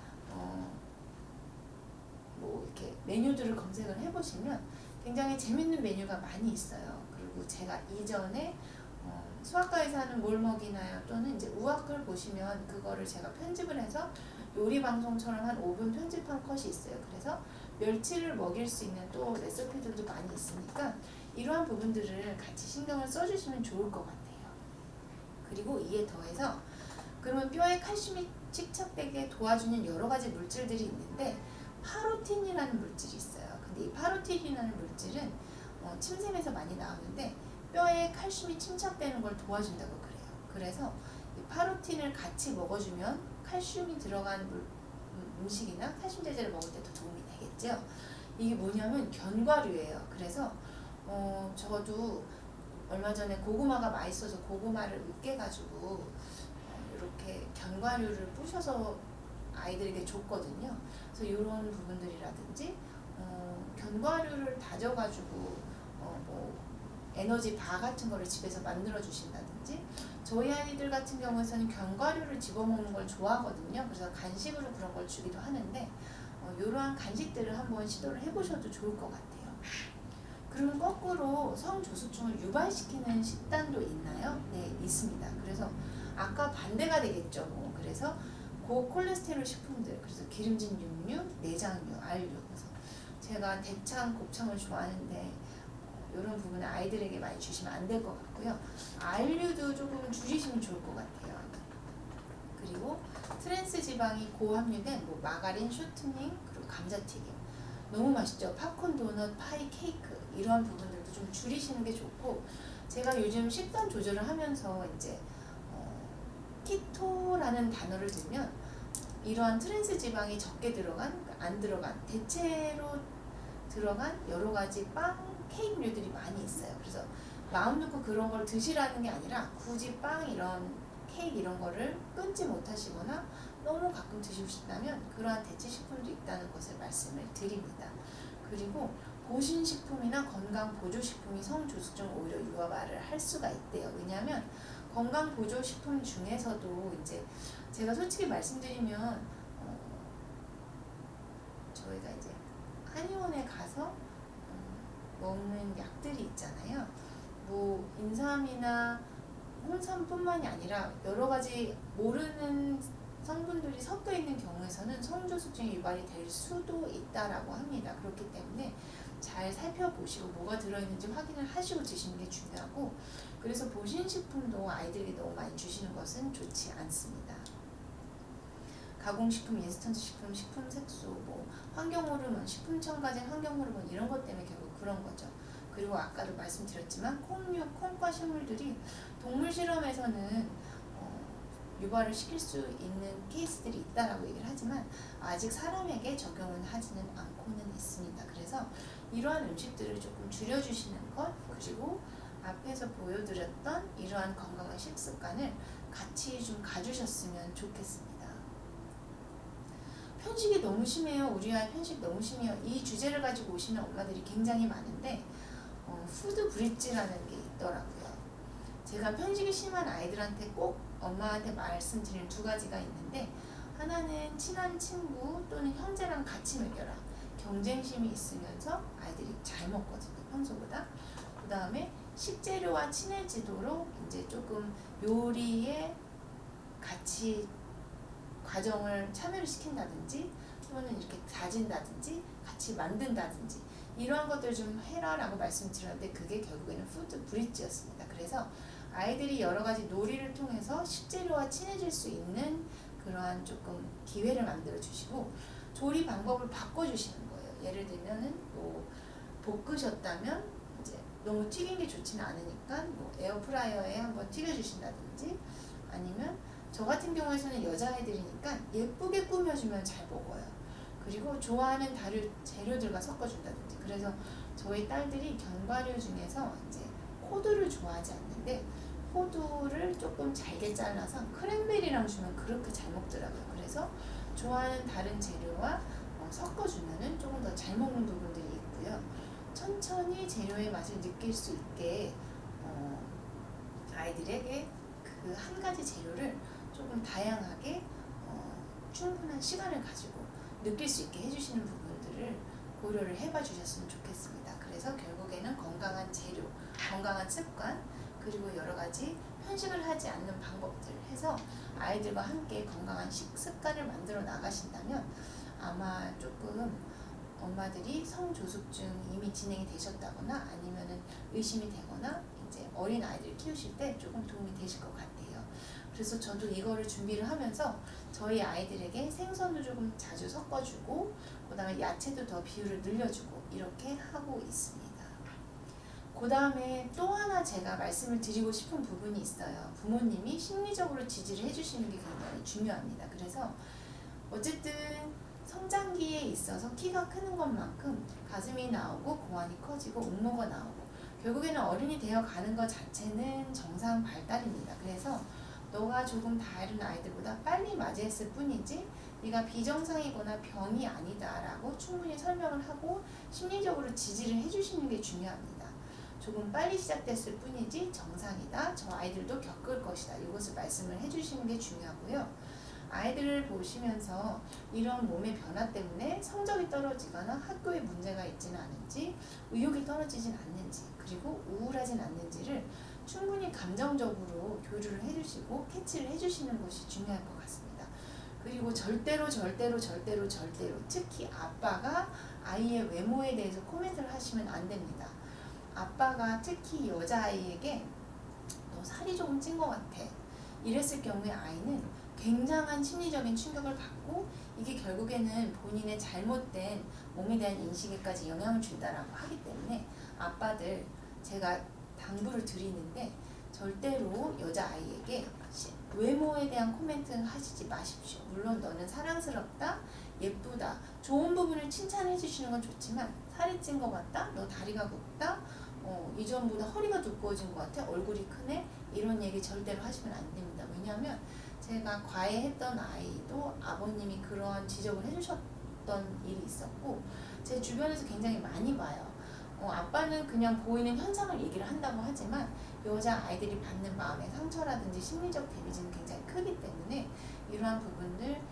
뭐 이렇게 메뉴들을 검색을 해보시면 굉장히 재밌는 메뉴가 많이 있어요. 그리고 제가 이전에 수학과에서 하는 뭘 먹이나요? 또는 이제 우학을 보시면 그거를 제가 편집을 해서 요리 방송처럼 한 5분 편집한 컷이 있어요. 그래서 멸치를 먹일 수 있는 또 레시피들도 많이 있으니까 이러한 부분들을 같이 신경을 써주시면 좋을 것 같아요. 그리고 이에 더해서 그러면 뼈에 칼슘이 축적되게 도와주는 여러 가지 물질들이 있는데 파로틴이라는 물질이 있어요. 근데 이 파로틴이라는 물질은 침샘에서 많이 나오는데 뼈에 칼슘이 침착되는 걸 도와준다고 그래요. 그래서 이 파로틴을 같이 먹어주면 칼슘이 들어간 음식이나 칼슘 제제를 먹을 때도 도움이 되겠죠. 이게 뭐냐면 견과류예요. 그래서 저도 얼마 전에 고구마가 맛있어서 고구마를 으깨가지고 이렇게 견과류를 부셔서 아이들에게 줬거든요. 그래서 이런 부분들이라든지 견과류를 다져가지고 뭐 에너지 바 같은 거를 집에서 만들어 주신다든지 저희 아이들 같은 경우에는 견과류를 집어먹는 걸 좋아하거든요. 그래서 간식으로 그런 걸 주기도 하는데 이러한 간식들을 한번 시도를 해보셔도 좋을 것 같아요. 그러면 거꾸로 성조숙증을 유발시키는 식단도 있나요? 네, 있습니다. 그래서 아까 반대가 되겠죠. 그래서 고콜레스테롤 식품들, 그래서 기름진 육류, 내장류, 알류. 그래서 제가 대창, 곱창을 좋아하는데 이런 부분은 아이들에게 많이 주시면 안 될 것 같고요. 알류도 조금 줄이시면 좋을 것 같아요. 그리고 트랜스 지방이 고함유된 마가린, 쇼트닝, 그리고 감자튀김. 너무 맛있죠. 팝콘, 도넛, 파이, 케이크 이러한 부분들도 좀 줄이시는 게 좋고 제가 요즘 식단 조절을 하면서 이제 키토라는 단어를 들면 이러한 트랜스 지방이 적게 들어간, 안 들어간, 대체로 들어간 여러 가지 빵, 케이크류들이 많이 있어요. 그래서 마음 놓고 그런 걸 드시라는 게 아니라 굳이 빵 이런 케이크 이런 거를 끊지 못하시거나 너무 가끔 드시고 싶다면 그러한 대체 식품도 있다는 것을 말씀을 드립니다. 그리고 보신식품이나 건강보조식품이 성조숙증을 오히려 유발을 할 수가 있대요. 왜냐하면 건강보조식품 중에서도 이제 제가 솔직히 말씀드리면 저희가 이제 한의원에 가서 먹는 약들이 있잖아요. 뭐 인삼이나 홍삼뿐만이 아니라 여러 가지 모르는 성분들이 섞여 있는 경우에서는 성조숙증이 유발이 될 수도 있다라고 합니다. 그렇기 때문에 잘 살펴보시고 뭐가 들어있는지 확인을 하시고 드시는 게 중요하고 그래서 보신식품도 아이들에게 너무 많이 주시는 것은 좋지 않습니다. 가공식품, 인스턴트 식품, 식품 색소, 환경호르몬, 식품 첨가제, 환경호르몬 이런 것 때문에 결국 그런 거죠. 그리고 아까도 말씀드렸지만 콩류, 콩과 식물들이 동물 실험에서는 유발을 시킬 수 있는 케이스들이 있다라고 얘기를 하지만 아직 사람에게 적용은 하지는 않고는 있습니다. 그래서 이러한 음식들을 조금 줄여주시는 것 그리고 앞에서 보여드렸던 이러한 건강한 식습관을 같이 좀 가주셨으면 좋겠습니다. 편식이 너무 심해요. 우리 아이 편식 너무 심해요. 이 주제를 가지고 오시는 엄마들이 굉장히 많은데 푸드 브릿지라는 게 있더라고요. 제가 편식이 심한 아이들한테 꼭 엄마한테 말씀드리는 두 가지가 있는데 하나는 친한 친구 또는 형제랑 같이 먹여라. 경쟁심이 있으면서 아이들이 잘 먹거든요. 평소보다. 그 다음에 식재료와 친해지도록 이제 조금 요리에 같이 과정을 참여를 시킨다든지 또는 이렇게 다진다든지 같이 만든다든지 이러한 것들을 좀 해라라고 말씀드렸는데 그게 결국에는 푸드 브릿지였습니다. 그래서 아이들이 여러 가지 놀이를 통해서 식재료와 친해질 수 있는 그러한 조금 기회를 만들어 주시고 조리 방법을 바꿔 주시는 거예요. 예를 들면은 볶으셨다면 이제 너무 튀긴 게 좋지는 않으니까 에어프라이어에 한번 튀겨 주신다든지 아니면 저 같은 경우에는 여자아이들이니까 예쁘게 꾸며주면 잘 먹어요. 그리고 좋아하는 다른 재료들과 섞어준다든지 그래서 저희 딸들이 견과류 중에서 이제 호두를 좋아하지 않는데 호두를 조금 잘게 잘라서 크랜베리랑 주면 그렇게 잘 먹더라고요. 그래서 좋아하는 다른 재료와 섞어주면은 조금 더 잘 먹는 부분들이 있고요. 천천히 재료의 맛을 느낄 수 있게 아이들에게 그 한 가지 재료를 조금 다양하게 충분한 시간을 가지고 느낄 수 있게 해주시는 부분들을 고려를 해봐 주셨으면 좋겠습니다. 그래서 결국에는 건강한 재료, 건강한 습관, 그리고 여러 가지 편식을 하지 않는 방법들 해서 아이들과 함께 건강한 식습관을 만들어 나가신다면 아마 조금 엄마들이 성조숙증이 이미 진행이 되셨다거나 아니면은 의심이 되거나 이제 어린 아이들 키우실 때 조금 도움이 되실 것 같아요. 그래서 저도 이거를 준비를 하면서 저희 아이들에게 생선도 조금 자주 섞어주고 그 다음에 야채도 더 비율을 늘려주고 이렇게 하고 있습니다. 그 다음에 또 하나 제가 말씀을 드리고 싶은 부분이 있어요. 부모님이 심리적으로 지지를 해주시는 게 굉장히 중요합니다. 그래서 어쨌든 성장기에 있어서 키가 크는 것만큼 가슴이 나오고 고환이 커지고 옥모가 나오고 결국에는 어른이 되어 가는 것 자체는 정상 발달입니다. 그래서 너가 조금 다른 아이들보다 빨리 맞이했을 뿐이지 네가 비정상이거나 병이 아니다라고 충분히 설명을 하고 심리적으로 지지를 해주시는 게 중요합니다. 조금 빨리 시작됐을 뿐이지 정상이다. 저 아이들도 겪을 것이다. 이것을 말씀을 해주시는 게 중요하고요. 아이들을 보시면서 이런 몸의 변화 때문에 성적이 떨어지거나 학교에 문제가 있지는 않은지 의욕이 떨어지진 않는지 그리고 우울하진 않는지를 충분히 감정적으로 교류를 해주시고 캐치를 해주시는 것이 중요할 것 같습니다. 그리고 절대로 특히 아빠가 아이의 외모에 대해서 코멘트를 하시면 안 됩니다. 아빠가 특히 여자아이에게 너 살이 조금 찐 것 같아 이랬을 경우에 아이는 굉장한 심리적인 충격을 받고 이게 결국에는 본인의 잘못된 몸에 대한 인식에까지 영향을 준다라고 하기 때문에 아빠들 제가 당부를 드리는데 절대로 여자아이에게 외모에 대한 코멘트는 하시지 마십시오. 물론 너는 사랑스럽다, 예쁘다, 좋은 부분을 칭찬해 주시는 건 좋지만 살이 찐 것 같다, 너 다리가 굵다, 이전보다 허리가 두꺼워진 것 같아, 얼굴이 크네 이런 얘기 절대로 하시면 안 됩니다. 왜냐하면 제가 과외했던 아이도 아버님이 그런 지적을 해주셨던 일이 있었고 제 주변에서 굉장히 많이 봐요. 아빠는 그냥 보이는 현상을 얘기를 한다고 하지만 여자 아이들이 받는 마음의 상처라든지 심리적 데미지는 굉장히 크기 때문에 이러한 부분들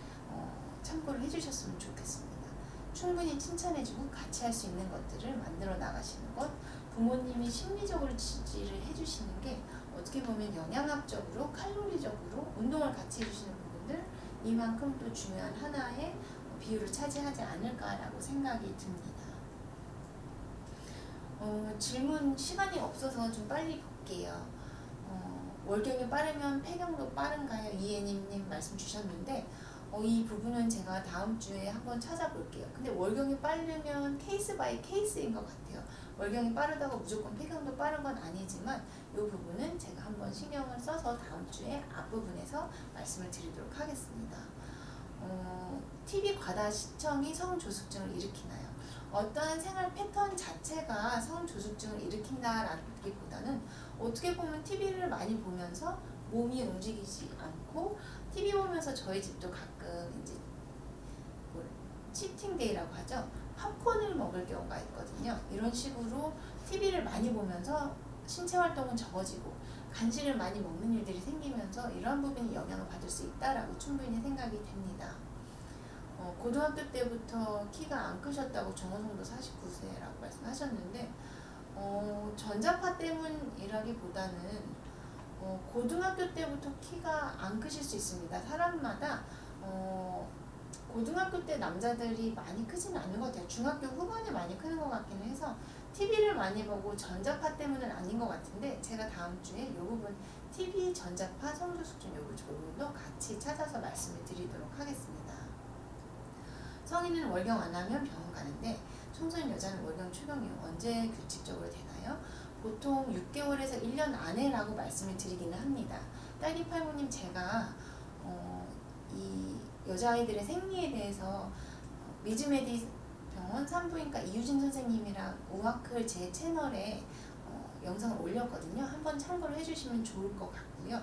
참고를 해주셨으면 좋겠습니다. 충분히 칭찬해주고 같이 할 수 있는 것들을 만들어 나가시는 것, 부모님이 심리적으로 지지를 해주시는 게 어떻게 보면 영양학적으로 칼로리적으로 운동을 같이 해주시는 부분들 이만큼 또 중요한 하나의 비율을 차지하지 않을까라고 생각이 듭니다. 질문 시간이 없어서 좀 빨리 볼게요. 월경이 빠르면 폐경도 빠른가요? 이혜님님 말씀 주셨는데 이 부분은 제가 다음 주에 한번 찾아볼게요. 근데 월경이 빠르면 케이스 바이 케이스인 것 같아요. 월경이 빠르다고 무조건 폐경도 빠른 건 아니지만 이 부분은 제가 한번 신경을 써서 다음 주에 앞부분에서 말씀을 드리도록 하겠습니다. TV 과다 시청이 성조숙증을 일으키나요? 어떠한 생활 패턴 자체가 성조숙증을 일으킨다라기보다는 어떻게 보면 TV를 많이 보면서 몸이 움직이지 않고 TV 보면서 저희 집도 가끔 이제 치팅데이라고 하죠. 팝콘을 먹을 경우가 있거든요. 이런 식으로 TV를 많이 보면서 신체 활동은 적어지고 간식을 많이 먹는 일들이 생기면서 이러한 부분이 영향을 받을 수 있다라고 충분히 생각이 됩니다. 고등학교 때부터 키가 안 크셨다고 정호성도 49세라고 말씀하셨는데 전자파 때문이라기보다는 고등학교 때부터 키가 안 크실 수 있습니다. 사람마다 고등학교 때 남자들이 많이 크지는 않는 것 같아요. 중학교 후반에 많이 크는 것 같기는 해서 TV를 많이 보고 전자파 때문은 아닌 것 같은데 제가 다음 주에 이 부분 TV, 전자파, 성조숙증 요 부분도 같이 찾아서 말씀을 드리도록 하겠습니다. 성인은 월경 안 하면 병원 가는데 청소년 여자는 월경 초경이 언제 규칙적으로 되나요? 보통 6개월에서 1년 안에라고 말씀을 드리기는 합니다. 딸기팔모님 제가 이 여자아이들의 생리에 대해서 미즈메디 병원 산부인과 이유진 선생님이랑 우아클 제 채널에 영상을 올렸거든요. 한번 참고를 해주시면 좋을 것 같고요.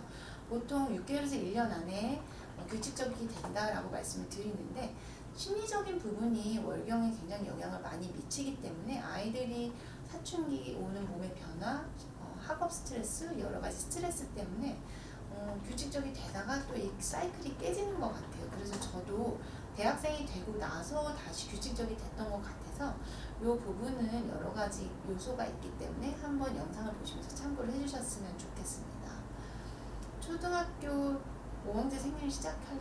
보통 6개월에서 1년 안에 규칙적이 된다라고 말씀을 드리는데 심리적인 부분이 월경에 굉장히 영향을 많이 미치기 때문에 아이들이 사춘기 오는 몸의 변화, 학업 스트레스, 여러 가지 스트레스 때문에 규칙적이 되다가 또 이 사이클이 깨지는 것 같아요. 그래서 저도 대학생이 되고 나서 다시 규칙적이 됐던 것 같아서 이 부분은 여러 가지 요소가 있기 때문에 한번 영상을 보시면서 참고를 해주셨으면 좋겠습니다. 초등학교 5학년 생일 시작할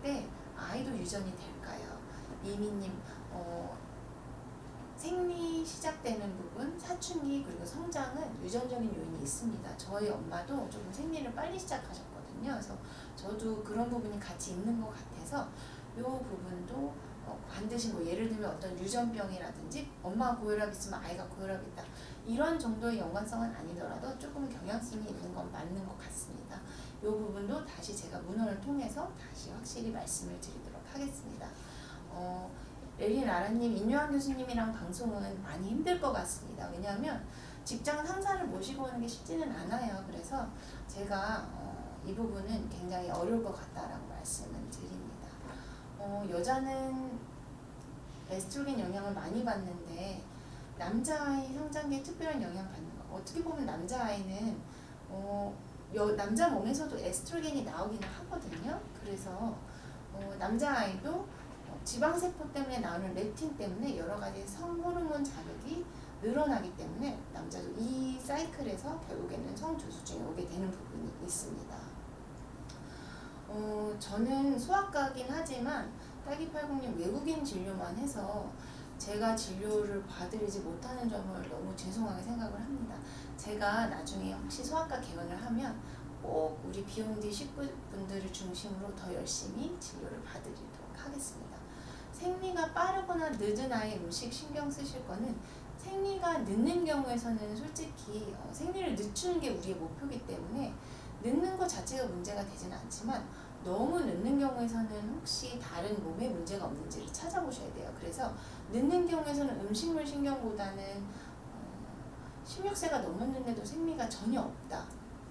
때 아이도 유전이 될까요? 이미님, 생리 시작되는 부분, 사춘기 그리고 성장은 유전적인 요인이 있습니다. 저희 엄마도 조금 생리를 빨리 시작하셨거든요. 그래서 저도 그런 부분이 같이 있는 것 같아서 이 부분도 반드시 뭐 예를 들면 어떤 유전병이라든지 엄마가 고혈압 있으면 아이가 고혈압 있다 이런 정도의 연관성은 아니더라도 조금 경향성이 있는 건 맞는 것 같습니다. 이 부분도 다시 제가 문헌을 통해서 다시 확실히 말씀을 드리도록 하겠습니다. 레리나라님, 인유한 교수님이랑 방송은 많이 힘들 것 같습니다. 왜냐하면 직장 상사를 모시고 오는 게 쉽지는 않아요. 그래서 제가 이 부분은 굉장히 어려울 것 같다라고 말씀을 드립니다. 여자는 에스트로겐 영향을 많이 받는데 남자아이 성장기에 특별한 영향을 받는 거. 어떻게 보면 남자아이는 남자 몸에서도 에스트로겐이 나오기는 하거든요. 그래서 남자아이도 지방세포 때문에 나오는 렙틴 때문에 여러 가지 성호르몬 자극이 늘어나기 때문에 남자도 이 사이클에서 결국에는 성조숙증이 오게 되는 부분이 있습니다. 저는 소아과긴 하지만 딸기80님 외국인 진료만 해서 제가 진료를 봐드리지 못하는 점을 너무 죄송하게 생각을 합니다. 제가 나중에 혹시 소아과 개원을 하면 꼭 우리 비욘디 식구분들을 중심으로 더 열심히 진료를 봐드리도록 하겠습니다. 생리가 빠르거나 늦은 아이 음식 신경 쓰실 거는 생리가 늦는 경우에서는 솔직히 생리를 늦추는 게 우리의 목표이기 때문에 늦는 것 자체가 문제가 되진 않지만 너무 늦는 경우에서는 혹시 다른 몸에 문제가 없는지를 찾아보셔야 돼요. 그래서 늦는 경우에서는 음식물 신경보다는 16세가 넘었는데도 생리가 전혀 없다.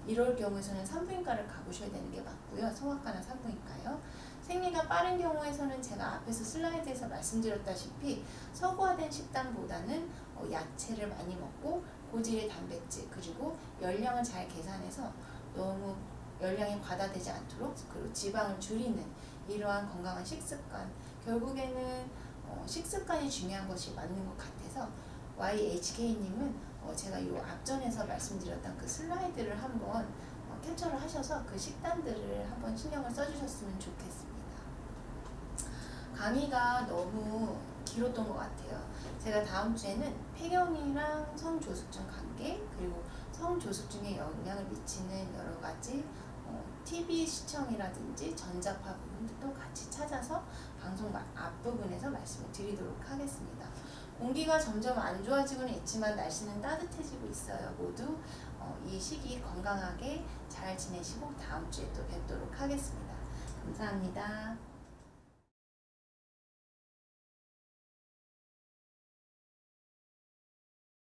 이럴 경우에서는 산부인과를 가보셔야 되는 게 맞고요. 성악과나 산부인과요. 생리가 빠른 경우에서는 제가 앞에서 슬라이드에서 말씀드렸다시피 서구화된 식단보다는 야채를 많이 먹고 고질의 단백질 그리고 열량을 잘 계산해서 너무 열량이 과다되지 않도록 그리고 지방을 줄이는 이러한 건강한 식습관 결국에는 식습관이 중요한 것이 맞는 것 같아서 YHK님은 제가 이 앞전에서 말씀드렸던 그 슬라이드를 한번 캡처를 하셔서 그 식단들을 한번 신경을 써주셨으면 좋겠습니다. 강의가 너무 길었던 것 같아요. 제가 다음 주에는 폐경이랑 성조숙증 관계 그리고 성조숙증에 영향을 미치는 여러 가지 TV 시청이라든지 전자파 부분도 같이 찾아서 방송 앞부분에서 말씀을 드리도록 하겠습니다. 공기가 점점 안 좋아지고는 있지만 날씨는 따뜻해지고 있어요. 모두 이 시기 건강하게 잘 지내시고 다음 주에 또 뵙도록 하겠습니다. 감사합니다.